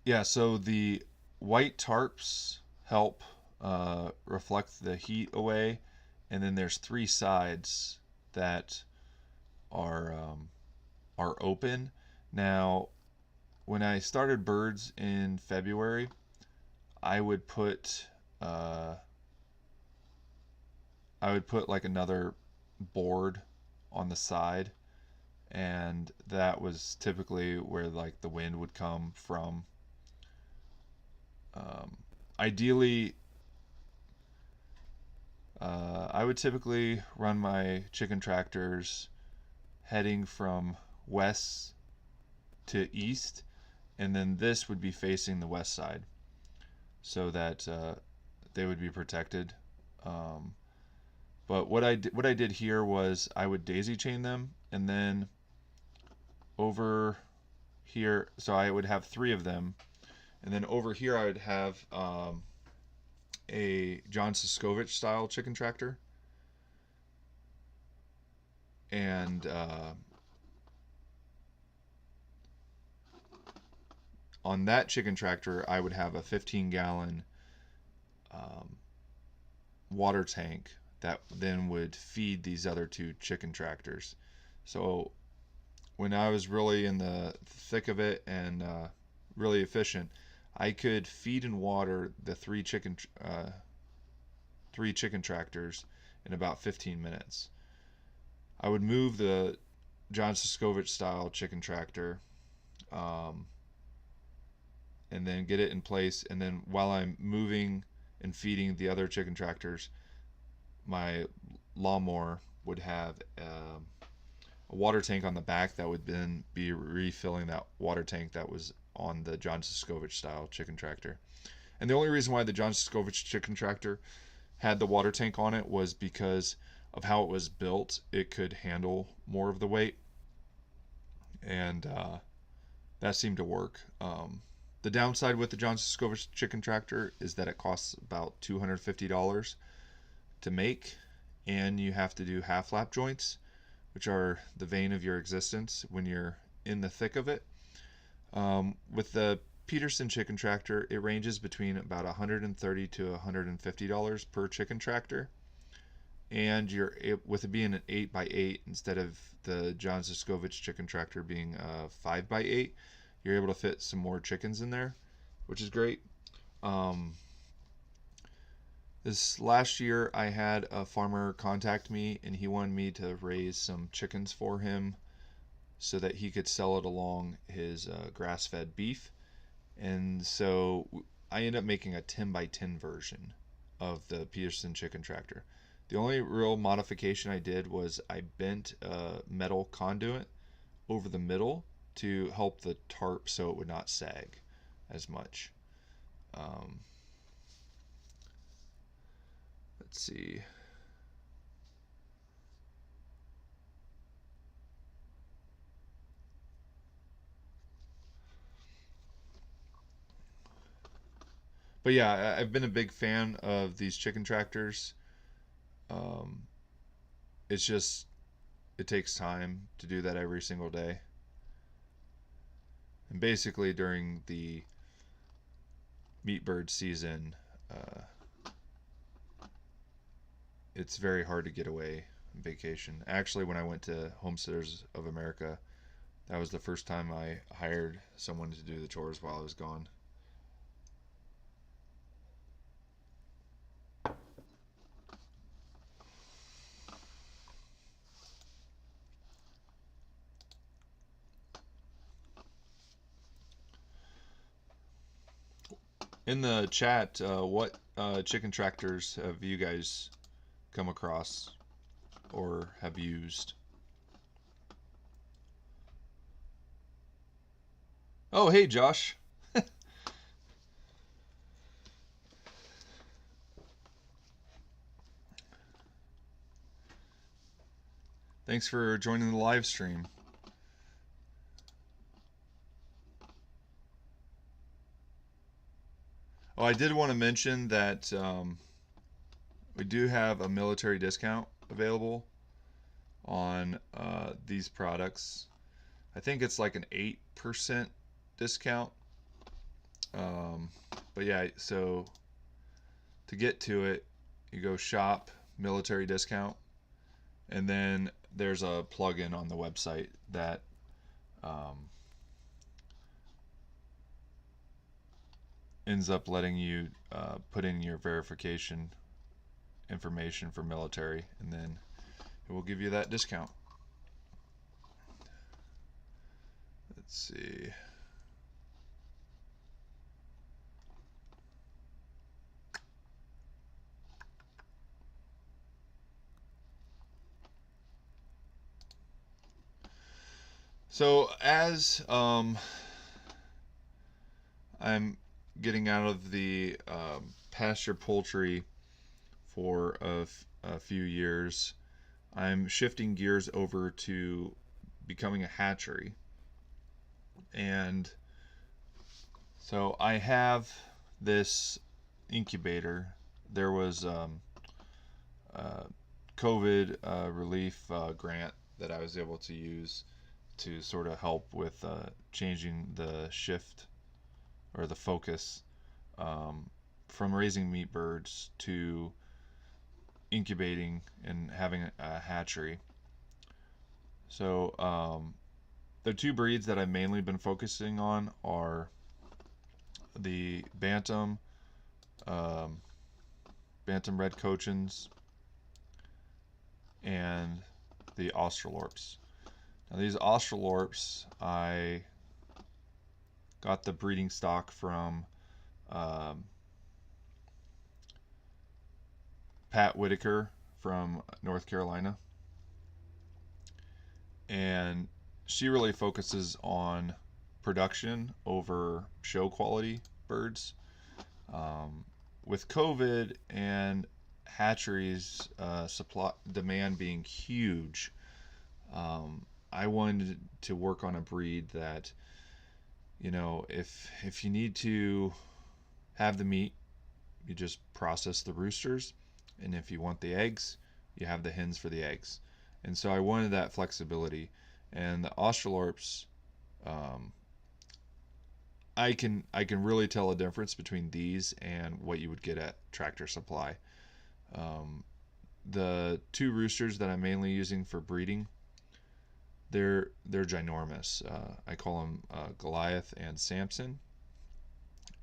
Yeah, so the white tarps help reflect the heat away, and then there's 3 sides that are open. Now, when I started birds in February, I would put uh, like another board on the side, and that was typically where like the wind would come from. Um, Ideally, I would typically run my chicken tractors heading from west to east, and then this would be facing the west side so that they would be protected. Um, but what I did here was I would daisy chain them, and then over here, so I would have three of them, and then over here I would have a John Siskovich style chicken tractor, and on that chicken tractor I would have a 15-gallon um, water tank that then would feed these other two chicken tractors. So when I was really in the thick of it and really efficient, I could feed and water the three chicken tractors in about 15 minutes. I would move the John Siskovich style chicken tractor, um, and then get it in place. And then while I'm moving and feeding the other chicken tractors, my lawnmower would have a water tank on the back that would then be refilling that water tank that was on the John Siskovich style chicken tractor. And the only reason why the John Siskovich chicken tractor had the water tank on it was because of how it was built. It could handle more of the weight, and that seemed to work. The downside with the John Siskovich chicken tractor is that it costs about $250 to make, and you have to do half lap joints, which are the vein of your existence when you're in the thick of it. With the Peterson chicken tractor, it ranges between about $130 to $150 per chicken tractor, and with it being an 8x8 instead of the John Siskovich chicken tractor being a 5x8, you're able to fit some more chickens in there, which is great. This last year, I had a farmer contact me, and he wanted me to raise some chickens for him so that he could sell it along his grass-fed beef. And so I ended up making a 10x10 version of the Peterson chicken tractor. The only real modification I did was I bent a metal conduit over the middle to help the tarp so it would not sag as much. Um, let's see. But yeah, I've been a big fan of these chicken tractors. Um, it's just it takes time to do that every single day. And basically during the meat bird season, uh, it's very hard to get away on vacation. Actually, when I went to Homesteaders of America, that was the first time I hired someone to do the chores while I was gone. In the chat, what chicken tractors have you guys come across or have used? Oh, hey, Josh. Thanks for joining the live stream. Oh, I did want to mention that we do have a military discount available on these products. I think it's like an 8% discount. Um, but yeah, so to get to it, you go shop military discount, and then there's a plugin on the website that um, ends up letting you put in your verification information for military, and then it will give you that discount. Let's see. So as I'm getting out of the pasture poultry for a few years, I'm shifting gears over to becoming a hatchery. And so I have this incubator. There was a COVID relief grant that I was able to use to sort of help with changing the shift or the focus from raising meat birds to incubating and having a hatchery. So the two breeds that I've mainly been focusing on are the um, bantam red cochins, and the Australorps. Now these Australorps, I got the breeding stock from um, Pat Whitaker from North Carolina, and she really focuses on production over show quality birds. Um, with COVID and hatcheries supply demand being huge, I wanted to work on a breed that, you know, if you need to have the meat, you just process the roosters, and if you want the eggs, you have the hens for the eggs. And so I wanted that flexibility, and the Australorps, um, I can really tell a difference between these and what you would get at Tractor Supply. Um, the two roosters that I'm mainly using for breeding, they're ginormous. I call them Goliath and Samson,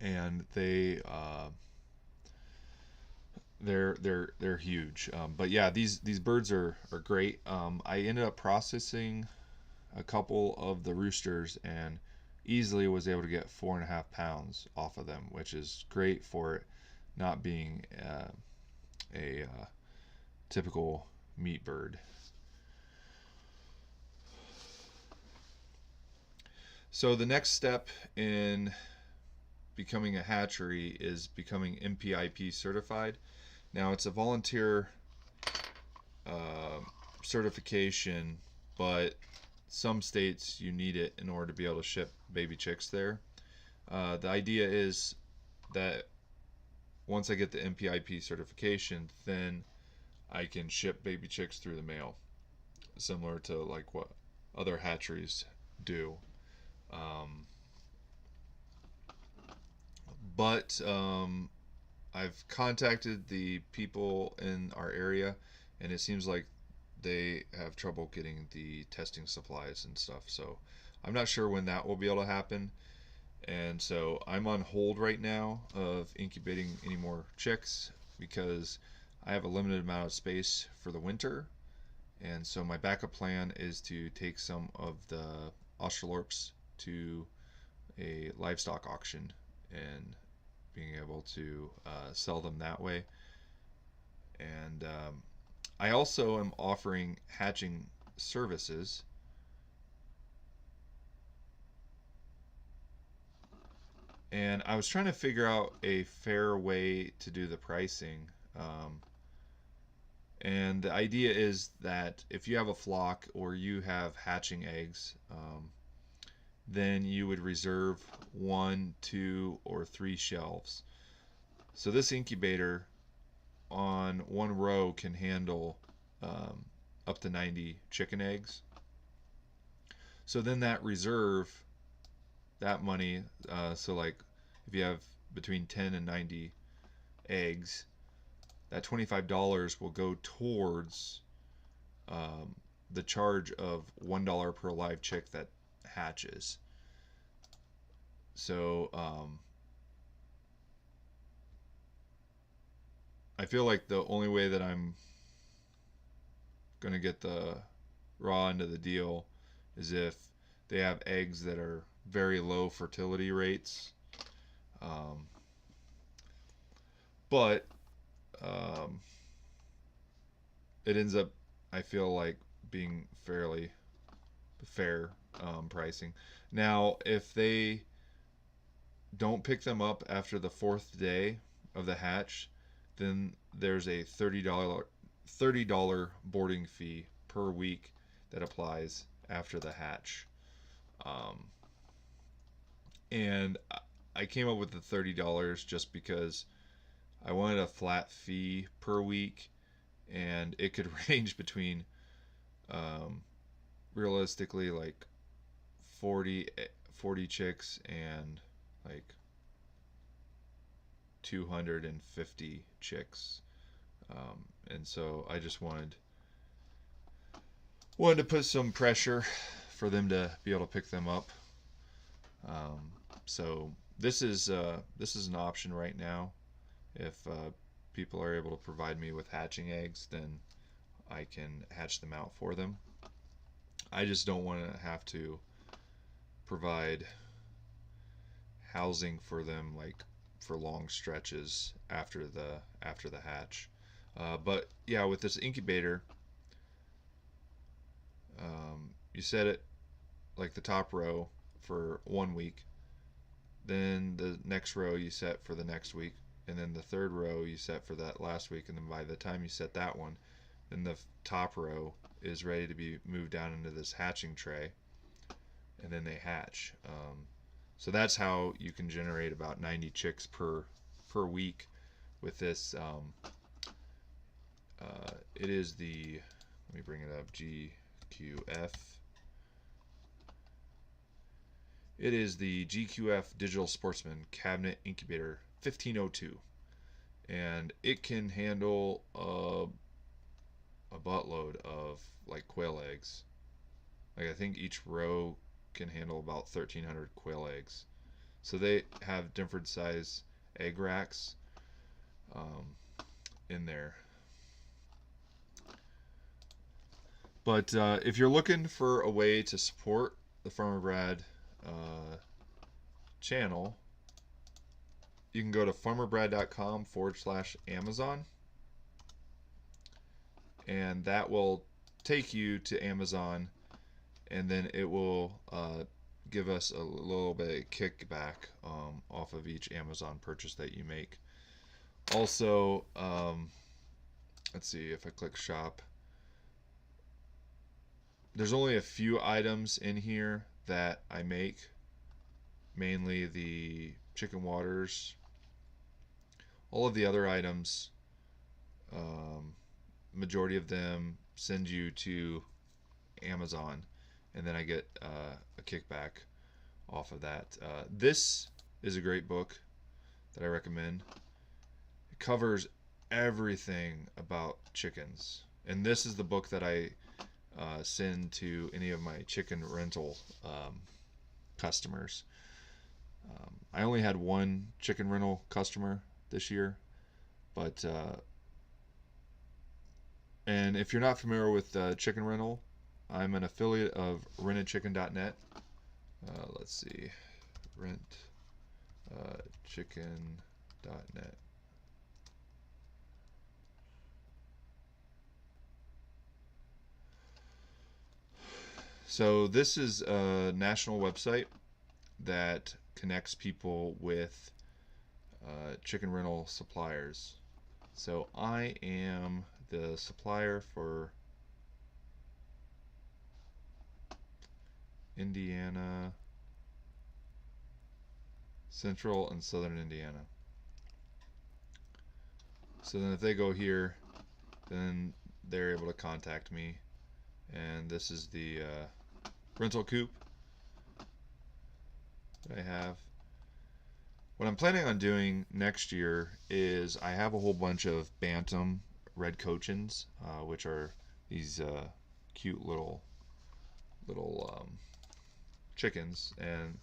and they're huge. But yeah, these birds are great. I ended up processing a couple of the roosters and easily was able to get 4.5 pounds off of them, which is great for it not being a typical meat bird. So the next step in becoming a hatchery is becoming MPIP certified. Now it's a volunteer uh, certification, but some states you need it in order to be able to ship baby chicks there. The idea is that once I get the MPIP certification, then I can ship baby chicks through the mail, similar to like what other hatcheries do. Um, but I've contacted the people in our area, and it seems like they have trouble getting the testing supplies and stuff. So I'm not sure when that will be able to happen. And so I'm on hold right now of incubating any more chicks because I have a limited amount of space for the winter. And so my backup plan is to take some of the Australorps to a livestock auction and being able to sell them that way. And I also am offering hatching services. And I was trying to figure out a fair way to do the pricing. And the idea is that if you have a flock or you have hatching eggs, then you would reserve 1, 2, or 3 shelves. So this incubator on one row can handle up to 90 chicken eggs. So then that reserve, that money, so like if you have between 10 and 90 eggs, that $25 will go towards the charge of $1 per live chick that hatches. So I feel like the only way that I'm going to get the raw end of the deal is if they have eggs that are very low fertility rates. Um, but it ends up, I feel like, being fairly fair pricing. Now, if they don't pick them up after the 4th day of the hatch, then there's a $30 boarding fee per week that applies after the hatch. Um, and I came up with the $30 just because I wanted a flat fee per week, and it could range between realistically like 40 chicks and like 250 chicks. And so I just wanted to put some pressure for them to be able to pick them up. So this is an option right now. If people are able to provide me with hatching eggs, then I can hatch them out for them. I just don't want to have to provide housing for them like for long stretches after the hatch. But yeah, with this incubator, you set it like the top row for 1 week, then the next row you set for the next week, and then the third row you set for that last week, and then by the time you set that one, then the top row is ready to be moved down into this hatching tray, and then they hatch. So that's how you can generate about 90 chicks per week with this. It is the, let me bring it up, GQF. It is the GQF Digital Sportsman Cabinet Incubator 1502, and it can handle a buttload of like quail eggs. Like I think each row can handle about 1,300 quail eggs. So they have different size egg racks in there. But if you're looking for a way to support the Farmer Brad channel, you can go to farmerbrad.com/Amazon, and that will take you to Amazon, and then it will give us a little bit of kickback off of each Amazon purchase that you make. Also, let's see, if I click shop, there's only a few items in here that I make, mainly the chicken waters. All of the other items, majority of them send you to Amazon, and then I get a kickback off of that. This is a great book that I recommend. It covers everything about chickens, and this is the book that I send to any of my chicken rental customers. I only had one chicken rental customer this year, but and if you're not familiar with chicken rental, I'm an affiliate of rentedchicken.net. Let's see, rentchicken.net. So this is a national website that connects people with chicken rental suppliers. So I am the supplier for Indiana, Central and Southern Indiana. So then if they go here, then they're able to contact me, and this is the rental coop that I have. What I'm planning on doing next year is I have a whole bunch of bantam red cochins, which are these cute little chickens, and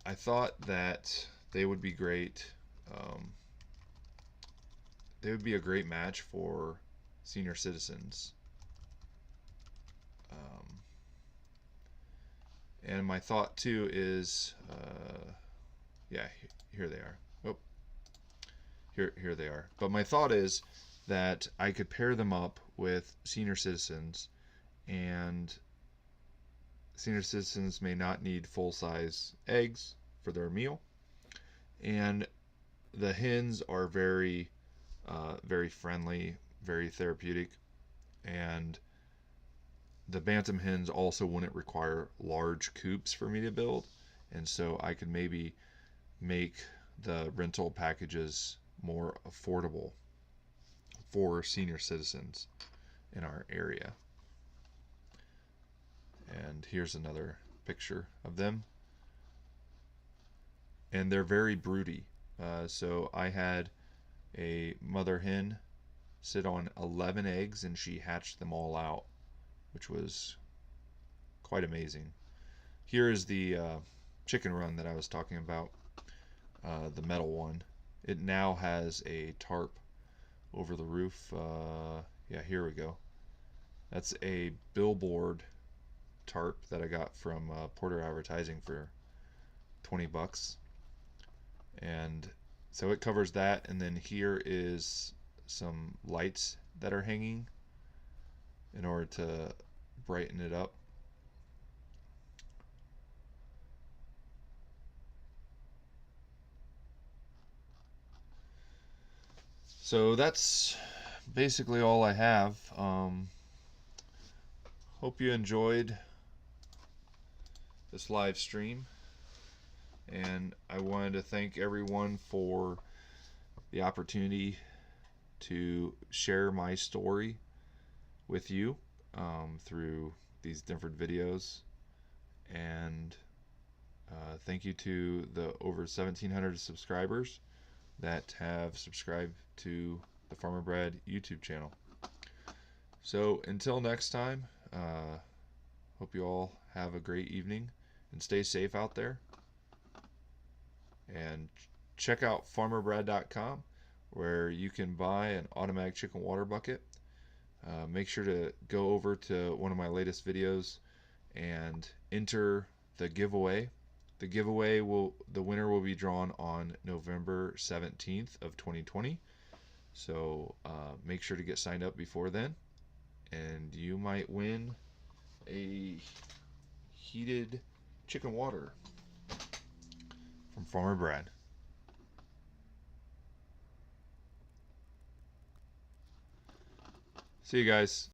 I thought that they would be great. Um, they would be a great match for senior citizens. Um, and my thought too is, yeah, here they are. Oh, here they are. But my thought is that I could pair them up with senior citizens, and senior citizens may not need full-size eggs for their meal, and the hens are very friendly, very therapeutic, and the bantam hens also wouldn't require large coops for me to build, and so I could maybe make the rental packages more affordable for senior citizens in our area. And here's another picture of them, and they're very broody. So I had a mother hen sit on 11 eggs, and she hatched them all out, which was quite amazing. Here is the chicken run that I was talking about, the metal one. It now has a tarp over the roof. Yeah, here we go. That's a billboard tarp that I got from Porter Advertising for 20 bucks. And so it covers that, and then here is some lights that are hanging in order to brighten it up. So that's basically all I have. Hope you enjoyed this live stream, and I wanted to thank everyone for the opportunity to share my story with you through these different videos, and thank you to the over 1,700 subscribers that have subscribed to the Farmer Bread YouTube channel. So until next time, hope you all have a great evening and stay safe out there. And check out farmerbrad.com, where you can buy an automatic chicken water bucket. Make sure to go over to one of my latest videos and enter the giveaway. The winner will be drawn on November 17th of 2020. So make sure to get signed up before then, and you might win a heated chicken water from Farmer Brad. See you guys.